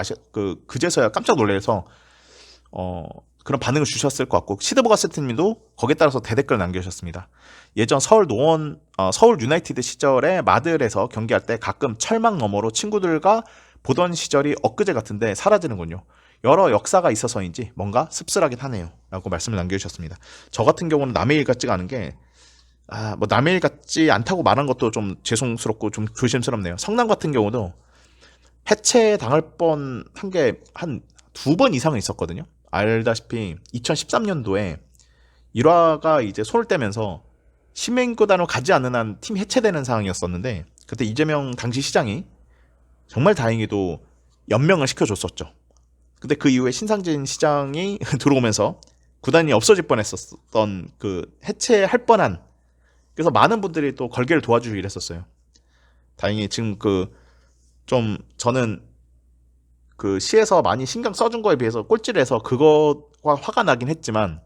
그제서야 깜짝 놀라서 그런 반응을 주셨을 것 같고, 시드버거 세트님도 거기에 따라서 대댓글 남겨주셨습니다. 예전 서울 유나이티드 시절에 마들에서 경기할 때 가끔 철망 너머로 친구들과 보던 시절이 엊그제 같은데 사라지는군요. 여러 역사가 있어서인지 뭔가 씁쓸하긴 하네요. 라고 말씀을 남겨주셨습니다. 저 같은 경우는 남의 일 같지가 않은 게, 뭐 남의 일 같지 않다고 말한 것도 좀 죄송스럽고 좀 조심스럽네요. 성남 같은 경우도 해체당할 뻔한 게 한 두 번 이상은 있었거든요. 알다시피 2013년도에 1화가 이제 손을 떼면서 시민구단으로 가지 않는 한 팀이 해체되는 상황이었었는데, 그때 이재명 당시 시장이 정말 다행히도 연명을 시켜줬었죠. 근데 그 이후에 신상진 시장이 들어오면서 구단이 없어질 뻔했었던 그 해체할 뻔한, 그래서 많은 분들이 또 걸개를 도와주고 이랬었어요. 다행히 지금 저는 그 시에서 많이 신경 써준 거에 비해서 꼴찌를 해서 그거가 화가 나긴 했지만,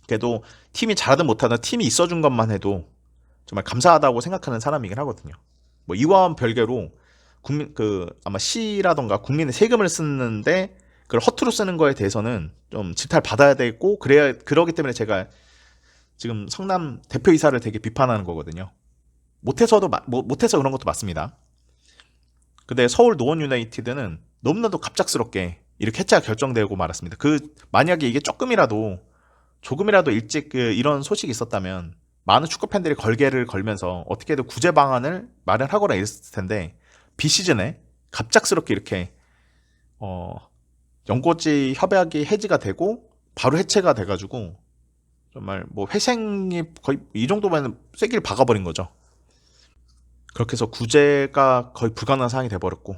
그래도 팀이 잘하든 못하든 팀이 있어준 것만 해도 정말 감사하다고 생각하는 사람이긴 하거든요. 뭐 이와는 별개로 아마 시라던가 국민의 세금을 쓰는데 그걸 허투루 쓰는 거에 대해서는 좀 질타를 받아야 되고, 그러기 때문에 제가 지금 성남 대표이사를 되게 비판하는 거거든요. 못해서 그런 것도 맞습니다. 근데 서울 노원 유나이티드는 너무나도 갑작스럽게 이렇게 해체가 결정되고 말았습니다. 만약에 이게 조금이라도 일찍 이런 소식이 있었다면 많은 축구 팬들이 걸개를 걸면서 어떻게든 구제 방안을 마련하거나 이랬을 텐데, 비시즌에 갑작스럽게 이렇게 연고지 협약이 해지가 되고 바로 해체가 돼가지고 정말 뭐 회생이 거의 이 정도면 쐐기를 박아버린 거죠. 그렇게 해서 구제가 거의 불가능한 상황이 돼버렸고,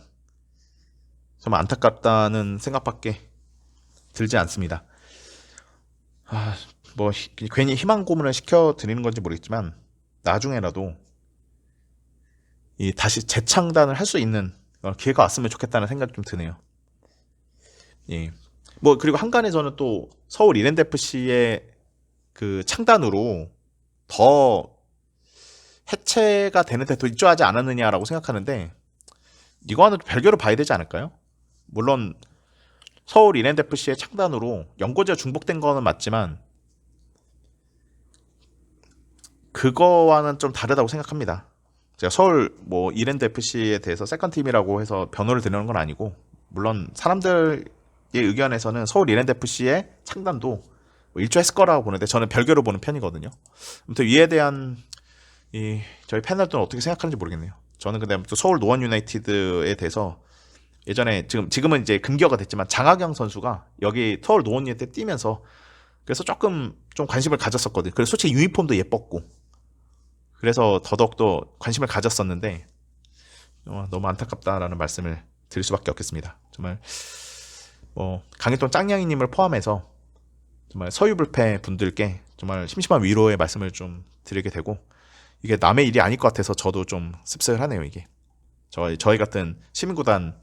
정말 안타깝다는 생각밖에 들지 않습니다. 뭐 괜히 희망 고문을 시켜드리는 건지 모르겠지만 나중에라도 다시 재창단을 할 수 있는 기회가 왔으면 좋겠다는 생각이 좀 드네요. 예. 뭐 그리고 한간에서는 또 서울 이랜드 FC의 그 창단으로 더 해체가 되는데 더 일조하지 않았느냐라고 생각하는데, 이거와는 별개로 봐야 되지 않을까요? 물론 서울 이랜드 FC의 창단으로 연고지가 중복된 거는 맞지만 그거와는 좀 다르다고 생각합니다. 제가 서울 이랜드 FC에 대해서 세컨팀이라고 해서 변호를 드리는 건 아니고, 물론 사람들의 의견에서는 서울 이랜드 FC의 창단도 일조했을 거라고 보는데 저는 별개로 보는 편이거든요. 아무튼 이에 대한 저희 패널들은 어떻게 생각하는지 모르겠네요. 저는 근데 아무튼 서울 노원 유나이티드에 대해서 예전에 지금은 이제 금기어가 됐지만 장하경 선수가 여기 서울 노원 유나이티드 뛰면서 그래서 조금 좀 관심을 가졌었거든요. 그래서 솔직히 유니폼도 예뻤고 그래서 더더욱더 관심을 가졌었는데 너무 안타깝다라는 말씀을 드릴 수밖에 없겠습니다. 정말 강일동 짱냥이님을 포함해서 정말 서유불패 분들께 정말 심심한 위로의 말씀을 좀 드리게 되고, 이게 남의 일이 아닐 것 같아서 저도 좀 씁쓸하네요. 이게 저희 같은 시민구단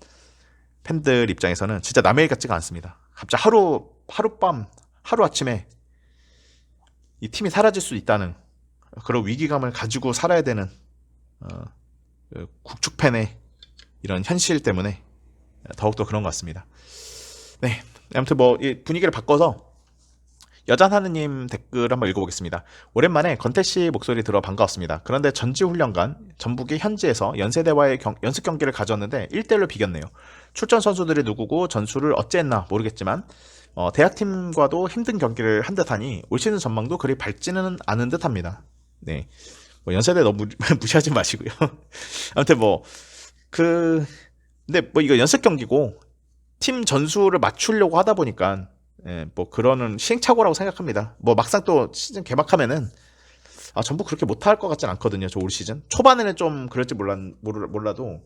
팬들 입장에서는 진짜 남의 일 같지가 않습니다. 갑자기 하룻밤 하루아침에 이 팀이 사라질 수 있다는 그런 위기감을 가지고 살아야 되는 국축팬의 이런 현실 때문에 더욱더 그런 것 같습니다. 네, 아무튼 이 분위기를 바꿔서 여잔하느님 댓글 한번 읽어보겠습니다. 오랜만에 건태씨 목소리 들어 반가웠습니다. 그런데 전지훈련관 전북이 현지에서 연세대와의 연습 경기를 가졌는데 1대1로 비겼네요. 출전 선수들이 누구고 전술을 어찌했나 모르겠지만 대학팀과도 힘든 경기를 한 듯하니 올 시즌 전망도 그리 밝지는 않은 듯합니다. 네, 연세대 너무 무시하지 마시고요. 아무튼 근데 이거 연습 경기고 팀 전술을 맞추려고 하다 보니까 그러는 시행착오라고 생각합니다. 막상 또 시즌 개막하면은 전부 그렇게 못할 것 같진 않거든요. 저 올 시즌 초반에는 좀 그럴지 몰라도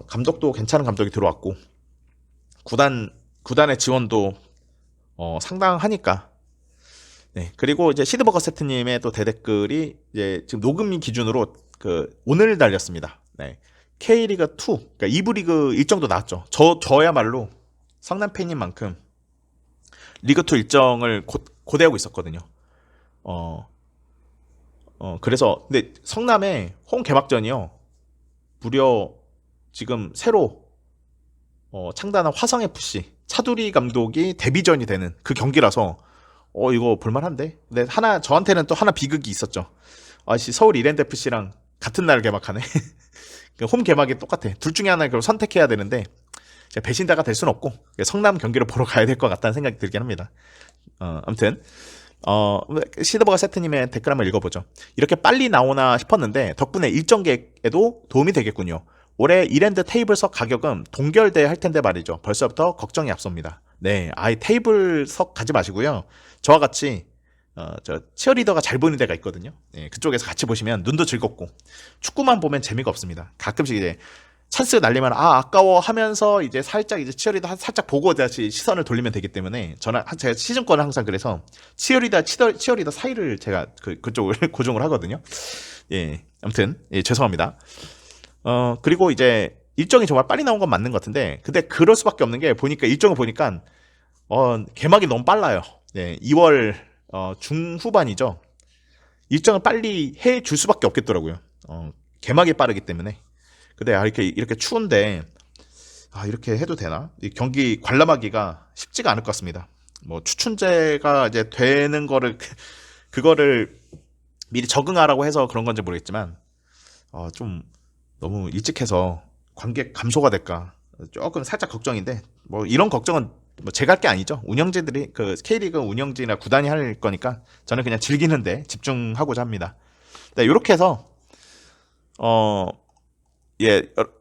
감독도 괜찮은 감독이 들어왔고 구단의 지원도 상당하니까. 네, 그리고 이제 시드버거 세트님의 또 대댓글이 이제 지금 녹음 기준으로 오늘 달렸습니다. 네, K리그 2, 그러니까 2부 리그 일정도 나왔죠. 저야말로 성남 팬인 만큼 리그2 일정을 고대하고 있었거든요. 그래서 근데 성남의 홈 개막전이요. 무려 지금 새로 창단한 화성FC 차두리 감독이 데뷔전이 되는 그 경기라서 이거 볼만한데. 근데 저한테는 또 하나 비극이 있었죠. 아씨, 서울 이랜드FC랑 같은 날 개막하네. 홈 개막이 똑같아. 둘 중에 하나를 그럼 선택해야 되는데 제가 배신자가 될 수는 없고 성남 경기를 보러 가야 될 것 같다는 생각이 들긴 합니다. 아무튼 시드버거 세트님의 댓글 한번 읽어보죠. 이렇게 빨리 나오나 싶었는데 덕분에 일정 계획에도 도움이 되겠군요. 올해 이랜드 테이블석 가격은 동결돼 할 텐데 말이죠. 벌써부터 걱정이 앞섭니다. 네, 아예 테이블석 가지 마시고요. 저와 같이 저 치어리더가 잘 보이는 데가 있거든요. 네, 그쪽에서 같이 보시면 눈도 즐겁고 축구만 보면 재미가 없습니다. 가끔씩 이제 찬스가 날리면 아까워 하면서 이제 살짝 이제 치어리더 살짝 보고 다시 시선을 돌리면 되기 때문에 제가 시즌권은 항상 그래서 치어리더 사이를 제가 그쪽을 고정을 하거든요. 예, 아무튼 예, 죄송합니다. 그리고 이제 일정이 정말 빨리 나온 건 맞는 것 같은데 근데 그럴 수밖에 없는 게 보니까 일정을 보니까 개막이 너무 빨라요. 예, 2월 중후반이죠. 일정을 빨리 해 줄 수밖에 없겠더라고요. 개막이 빠르기 때문에. 근데 이렇게 추운데 이렇게 해도 되나? 이 경기 관람하기가 쉽지가 않을 것 같습니다. 뭐 추춘제가 이제 되는 거를 그거를 미리 적응하라고 해서 그런 건지 모르겠지만 좀 너무 일찍 해서 관객 감소가 될까 조금 살짝 걱정인데 뭐 이런 걱정은 뭐 제가 할 게 아니죠. 운영진들이 그 K리그 운영진이나 구단이 할 거니까 저는 그냥 즐기는데 집중하고자 합니다. 네, 이렇게 해서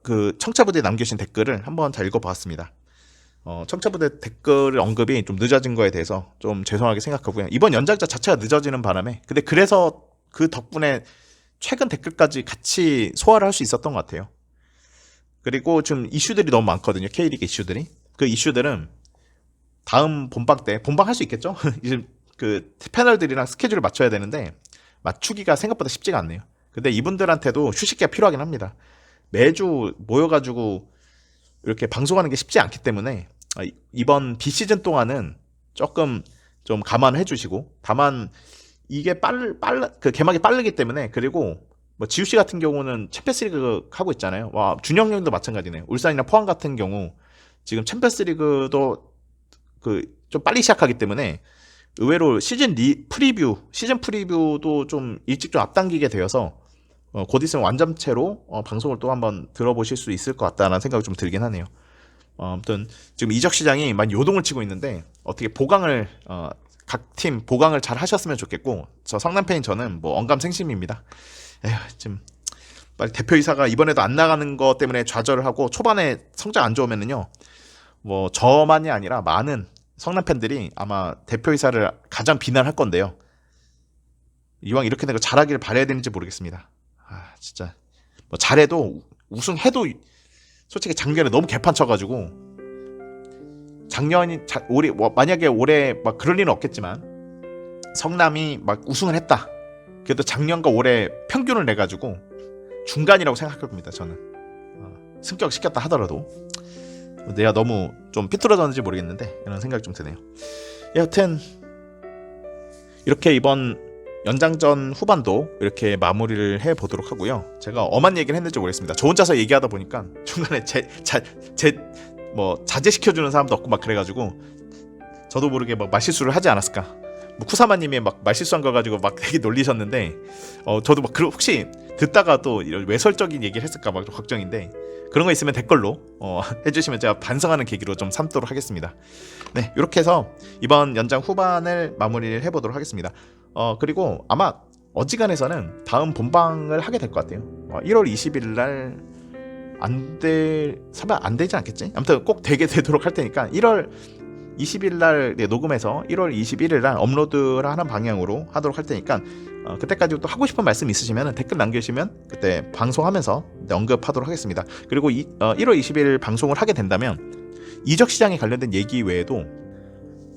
그 청취자분들이 남겨주신 댓글을 한번 다 읽어봤습니다. 청취자분들 댓글 언급이 좀 늦어진 거에 대해서 좀 죄송하게 생각하고요. 이번 연장자 자체가 늦어지는 바람에 근데 그래서 그 덕분에 최근 댓글까지 같이 소화를 할 수 있었던 것 같아요. 그리고 좀 이슈들이 너무 많거든요. K리그 이슈들이. 그 이슈들은 다음 본방 때 본방 할 수 있겠죠? 이제 그 패널들이랑 스케줄을 맞춰야 되는데 맞추기가 생각보다 쉽지가 않네요. 근데 이분들한테도 휴식기가 필요하긴 합니다. 매주 모여가지고 이렇게 방송하는 게 쉽지 않기 때문에 이번 비시즌 동안은 조금 좀 감안해 주시고 다만 이게 그 개막이 빠르기 때문에 그리고 뭐 지우 씨 같은 경우는 챔피언스리그 하고 있잖아요. 와, 준영 형도 마찬가지네요. 울산이나 포항 같은 경우 지금 챔피언스리그도 좀 빨리 시작하기 때문에 의외로 시즌 프리뷰도 좀 일찍 좀 앞당기게 되어서 곧 있으면 완전체로 방송을 또 한번 들어보실 수 있을 것 같다는 생각이 좀 들긴 하네요. 아무튼 지금 이적 시장이 많이 요동을 치고 있는데 어떻게 각 팀 보강을 잘 하셨으면 좋겠고 저 성남 팬인 저는 뭐 언감생심입니다. 지금 빨리 대표이사가 이번에도 안 나가는 것 때문에 좌절을 하고 초반에 성적 안 좋으면은요 뭐 저만이 아니라 많은 성남 팬들이 아마 대표이사를 가장 비난할 건데요. 이왕 이렇게 된 거 잘하길 바라야 되는지 모르겠습니다. 진짜 뭐 잘해도 우승해도 솔직히 작년에 너무 개판 쳐가지고 올해 만약에 올해 막 그럴 일은 없겠지만 성남이 막 우승을 했다. 그래도 작년과 올해 평균을 내가지고 중간이라고 생각할 겁니다. 저는 승격 시켰다 하더라도 내가 너무 좀 삐뚤어졌는지 모르겠는데 이런 생각이 좀 드네요. 여하튼 이렇게 이번 연장전 후반도 이렇게 마무리를 해보도록 하고요. 제가 엄한 얘기를 했는지 모르겠습니다. 저 혼자서 얘기하다 보니까 중간에 자제시켜주는 사람도 없고 막 그래가지고 저도 모르게 막 말실수를 하지 않았을까. 뭐 쿠사마님이 막 말실수한 거 가지고 막 되게 놀리셨는데 저도 막 혹시 듣다가 또 이런 외설적인 얘기를 했을까 막 걱정인데 그런 거 있으면 댓글로 해주시면 제가 반성하는 계기로 좀 삼도록 하겠습니다. 네, 이렇게 해서 이번 연장 후반을 마무리를 해보도록 하겠습니다. 그리고 아마 어지간해서는 다음 본방을 하게 될 것 같아요. 1월 20일 날 설마 안 되지 않겠지? 아무튼 꼭 되게 되도록 할 테니까 1월 20일 날 녹음해서 1월 21일 날 업로드를 하는 방향으로 하도록 할 테니까 그때까지 또 하고 싶은 말씀 있으시면 댓글 남겨주시면 그때 방송하면서 언급하도록 하겠습니다. 그리고 1월 20일 방송을 하게 된다면 이적 시장에 관련된 얘기 외에도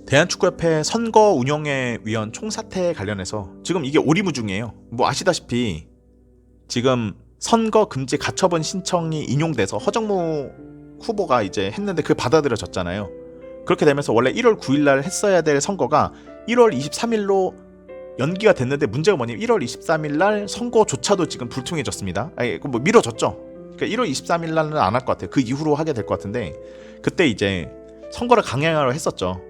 대한축구협회 선거 운영회 위원 총사퇴 관련해서 지금 이게 오리무중이에요. 뭐 아시다시피 지금 선거 금지 가처분 신청이 인용돼서 허정무 후보가 이제 했는데 그게 받아들여졌잖아요. 그렇게 되면서 원래 1월 9일 날 했어야 될 선거가 1월 23일로 연기가 됐는데, 문제가 뭐냐면 1월 23일 날 선거조차도 지금 불투명해졌습니다. 아니, 뭐 미뤄졌죠. 그러니까 1월 23일 날은 안 할 것 같아요. 그 이후로 하게 될 것 같은데, 그때 이제 선거를 강행하려 했었죠.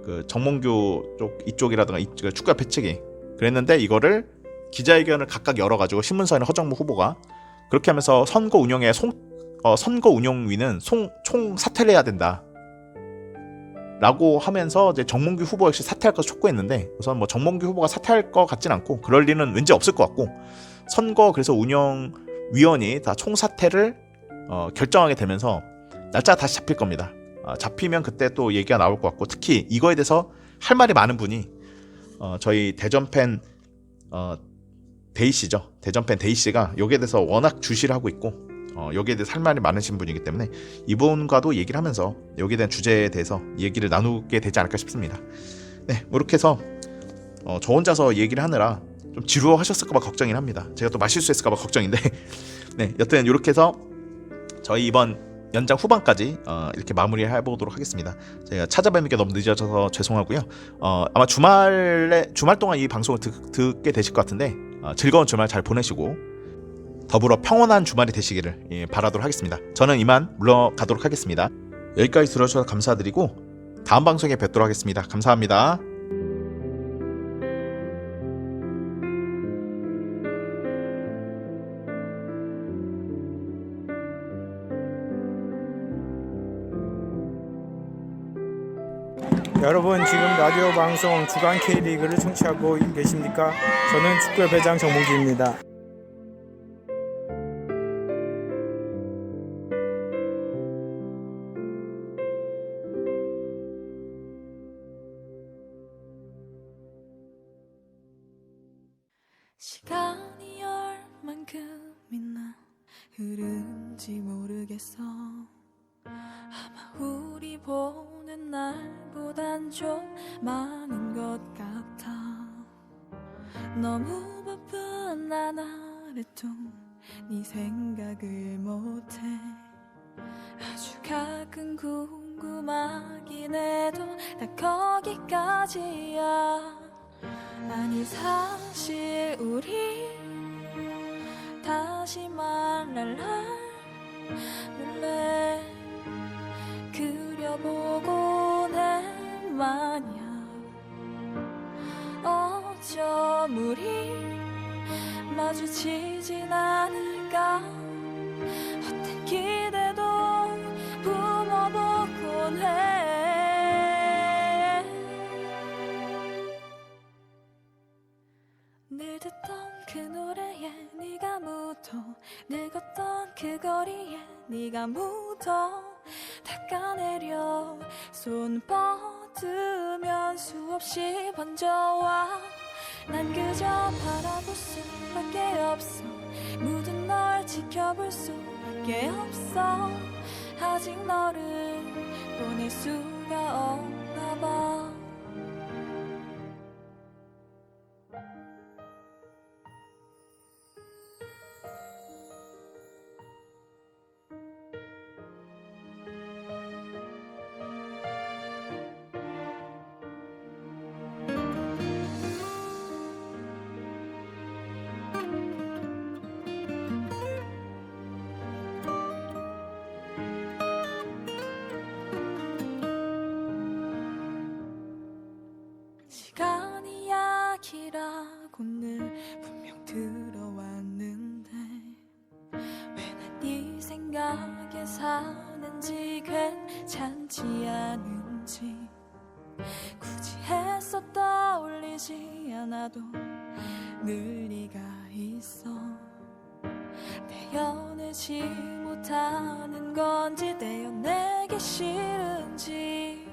그 정몽규 쪽 이쪽이라든가 축구협회 측이 그랬는데, 이거를 기자회견을 각각 열어가지고 신문사에는 허정무 후보가 그렇게 하면서 선거 운영에 선거 운영위는 총 사퇴를 해야 된다 라고 하면서 이제 정몽규 후보 역시 사퇴할 것을 촉구했는데, 우선 뭐 정몽규 후보가 사퇴할 것 같진 않고 그럴 리는 왠지 없을 것 같고, 선거 그래서 운영위원이 다 총사퇴를 결정하게 되면서 날짜가 다시 잡힐 겁니다. 잡히면 그때 또 얘기가 나올 것 같고, 특히 이거에 대해서 할 말이 많은 분이 저희 대전팬 데이씨죠. 대전팬 데이씨가 여기에 대해서 워낙 주시를 하고 있고, 여기에 대해서 할 말이 많으신 분이기 때문에 이분과도 얘기를 하면서 여기에 대한 주제에 대해서 얘기를 나누게 되지 않을까 싶습니다. 네, 뭐 이렇게 해서 저 혼자서 얘기를 하느라 좀 지루하셨을까봐 걱정이긴 합니다. 제가 또 말실수했을까봐 걱정인데 네, 여튼 이렇게 해서 저희 이번 연장 후반까지 이렇게 마무리해보도록 하겠습니다. 제가 찾아뵙는 게 너무 늦어져서 죄송하고요. 아마 주말 동안 이 방송을 듣게 되실 것 같은데, 즐거운 주말 잘 보내시고 더불어 평온한 주말이 되시기를 바라도록 하겠습니다. 저는 이만 물러가도록 하겠습니다. 여기까지 들어주셔서 감사드리고 다음 방송에 뵙도록 하겠습니다. 감사합니다. 여러분, 지금 라디오 방송 주간 K리그를 청취하고 계십니까? 저는 축구협회장 정몽규입니다. 시간이 얼만큼이나 흐른지 모르겠어. 아마 우리 보는 날보단 좀 많은 것 같아. 너무 바쁜 나날에도 네 생각을 못해. 아주 가끔 궁금하긴 해도 다 거기까지야. 아니 사실 우리 다시 만날날 몰래 그려보곤 해 마냥. 어쩜 우리 마주치진 않을까. 헛된 기대도 품어보곤 해. 늘 듣던 그 노래에 네가 묻어, 늘 걷던 그 거리에 네가 묻어. 닦아내려 손 뻗으면 수없이 번져와. 난 그저 바라볼 수밖에 없어. 묻은 널 지켜볼 수밖에 없어. 아직 너를 보낼 수가 없나 봐. 시간이 약이라고 늘 분명 들어왔는데, 왜 난 네 생각에 사는지 괜찮지 않은지. 굳이 애써 떠올리지 않아도 늘 네가 있어. 떼어내지 못하는 건지 떼어내기 싫은지.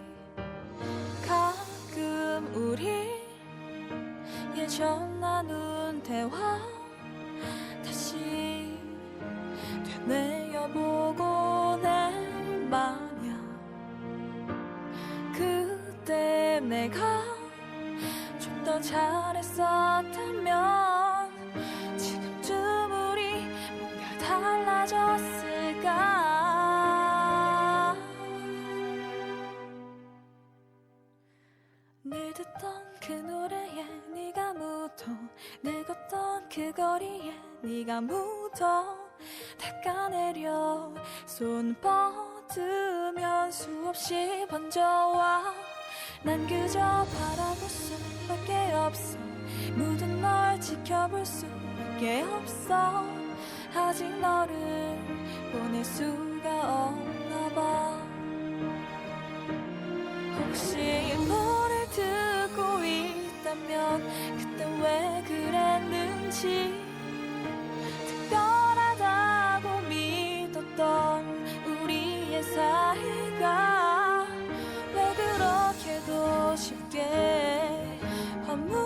가끔 우리 예전 나눈 대화 다시 되뇌어보곤 해 마냥. 그때 내가 좀 더 잘했었다면 지금쯤 우리 뭔가 달라졌을까. 네가 묻어 닦아내려 손 뻗으면 수없이 번져와 난 그저 바라볼 수밖에 없어 묻은 널 지켜볼 수밖에 없어 아직 너를 보낼 수가 없나 봐 혹시 노래 듣고 있다면 그땐 왜 그랬는지 특별하다고 믿었던 우리의 사이가 왜 그렇게도 쉽게 허물어졌는지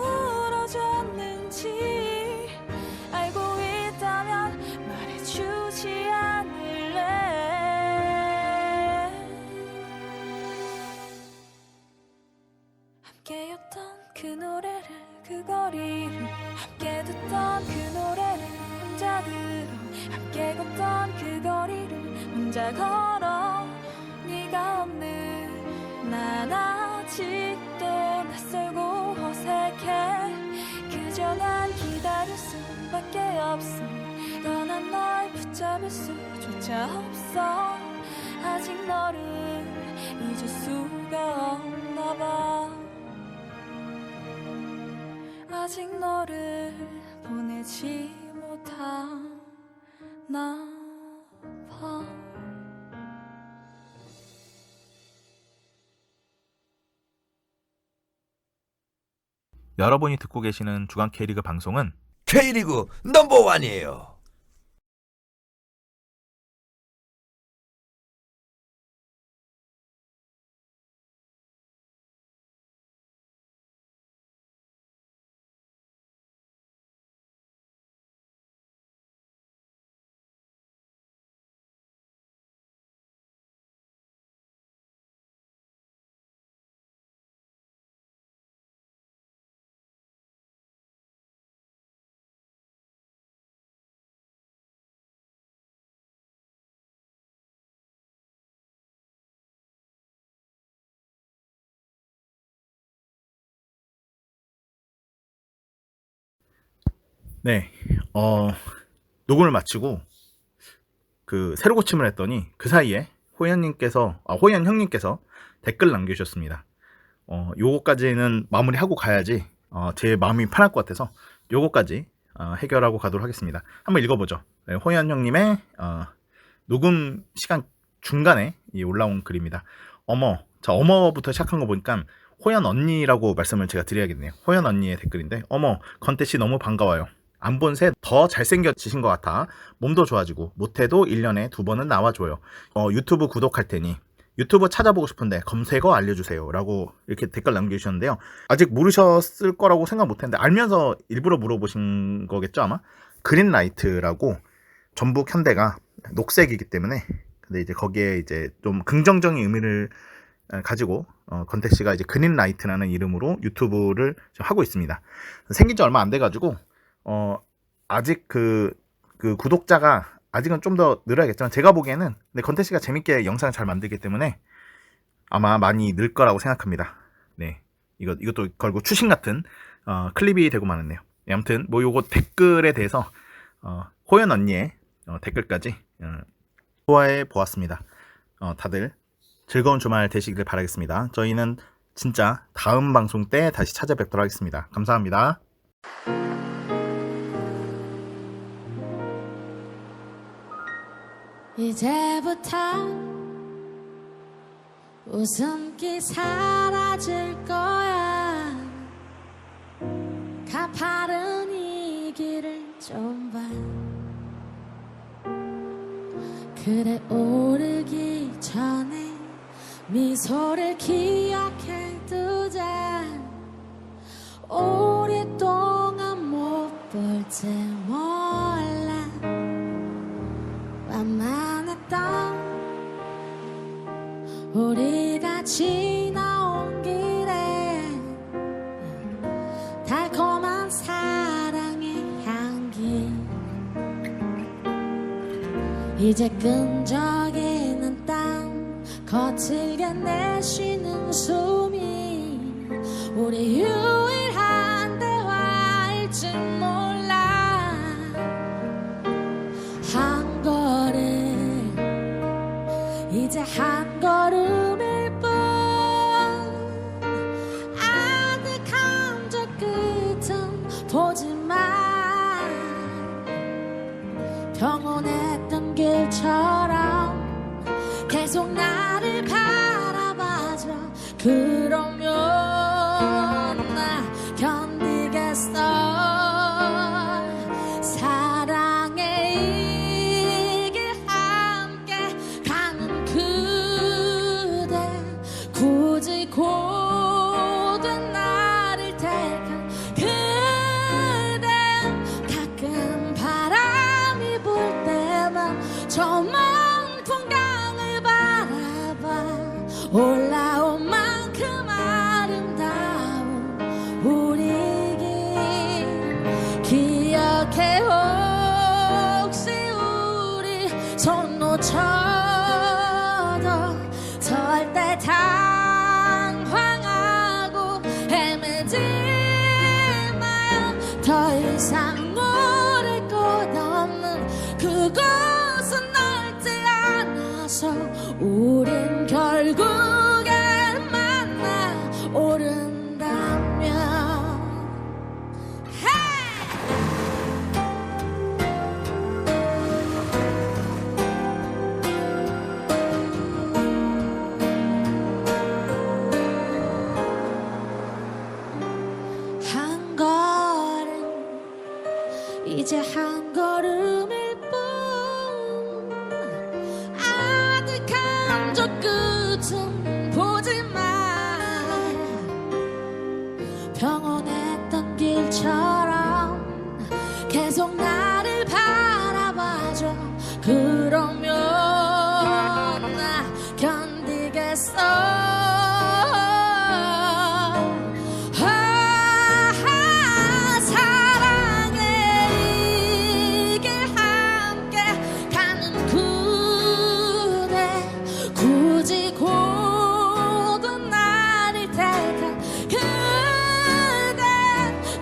알고 있다면 말해주지 않을래 함께였던 그 노래를 그 거리를 함께 듣던 그 노래를 혼자 들어 함께 걷던 그 거리를 혼자 걸어 네가 없는 난 아직도 낯설고 어색해 그저 난 기다릴 수밖에 없어 떠난 널 붙잡을 수조차 없어 아직 너를 잊을 수가 없나 봐 아직 너를 보내지 못하나 봐 여러분이 듣고 계시는 주간 K리그 방송은 K리그 넘버원이에요. 네, 녹음을 마치고 그 새로 고침을 했더니 그 사이에 호연 형님께서 댓글 남겨주셨습니다. 요거까지는 마무리하고 가야지 제 마음이 편할 것 같아서 요거까지 해결하고 가도록 하겠습니다. 한번 읽어보죠. 네, 호연 형님의 녹음 시간 중간에 올라온 글입니다. 어머부터 시작한 거 보니까 호연 언니라고 말씀을 제가 드려야겠네요. 호연 언니의 댓글인데 건태씨 너무 반가워요. 안 본 새 더 잘생겨지신 것 같아. 몸도 좋아지고 못해도 1년에 2번은 나와줘요. 유튜브 구독할 테니 유튜브 찾아보고 싶은데 검색어 알려주세요 라고 이렇게 댓글 남겨주셨는데요. 아직 모르셨을 거라고 생각 못했는데 알면서 일부러 물어보신 거겠죠 아마. 그린라이트라고 전북 현대가 녹색이기 때문에 근데 이제 거기에 이제 좀 긍정적인 의미를 가지고 건택씨가 이제 그린라이트라는 이름으로 유튜브를 하고 있습니다. 생긴 지 얼마 안 돼가지고 아직 그 구독자가 아직은 좀 더 늘어야겠지만 제가 보기에는 근데 건택씨가 재밌게 영상을 잘 만들기 때문에 아마 많이 늘 거라고 생각합니다. 네, 이것도 걸고 추신 같은 클립이 되고 마는네요. 네, 아무튼 뭐 요거 댓글에 대해서 호연 언니의 댓글까지 소화해 보았습니다. 다들 즐거운 주말 되시길 바라겠습니다. 저희는 진짜 다음 방송 때 다시 찾아뵙도록 하겠습니다. 감사합니다. 이제부터 웃음기 사라질 거야. 가파른 이 길을 좀 봐. 그래 오르기 전에 미소를 기억해 두자. 오랫동안 못 볼지 몰라. 완만했던 우리가 지나온 길에 달콤한 사랑의 향기. 이제 끈적이는 땅 거칠게 내쉬는 숨이 우리 유일한 대화일지 몰라. 한 걸음일 뿐 아득한 저 끝은 보지만 평온했던 길처럼 계속 나를 바라봐줘. 그러면 나 견디겠어. 사랑의 이 길 함께 가는 그대 굳이 고된 나를 택한 그대 가끔 바람이 불 때만 저 먼 풍경을 바라봐 올라온 만큼 아름다운 우리 길 기억해. 혹시 우리 손 놓쳐도 절대 당황하고 헤매지 마요. 더 이상 오를 곳 없는 그곳은 넓지 않아서 우린 결국엔 만나 오른다면 한 걸음 이제 한 걸음일 뿐 아득한 저 끝은 보지만 평온했던 길처럼 계속 나를 바라봐줘. 그러면 나 견디겠어. 사랑의 이 길 함께 가는 그대 굳이 고든 나를 택한 그대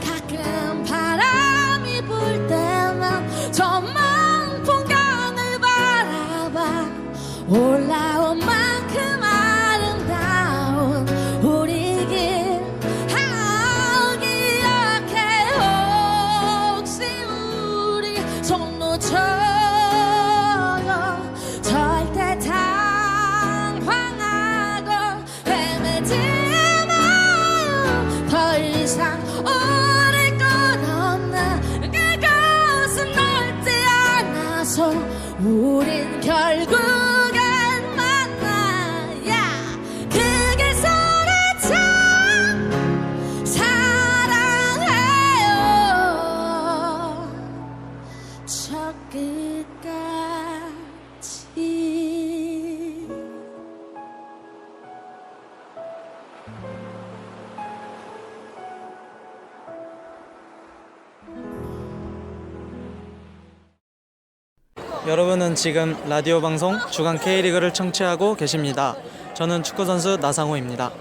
가끔 바람이 불 때만 저 먼 풍경을 바라봐 올라온 만큼 아름다운 우리 길 기억해. 혹시 우리 손 놓쳐도 절대 당황하고 헤매지 마요. 더 이상 오를 것 없는 그곳은 넓지 않아서 우린 결국엔 만나. 그게 소리쳐 사랑해요 저 끝까지. 여러분은 지금 라디오 방송 주간 K리그를 청취하고 계십니다. 저는 축구선수 나상호입니다.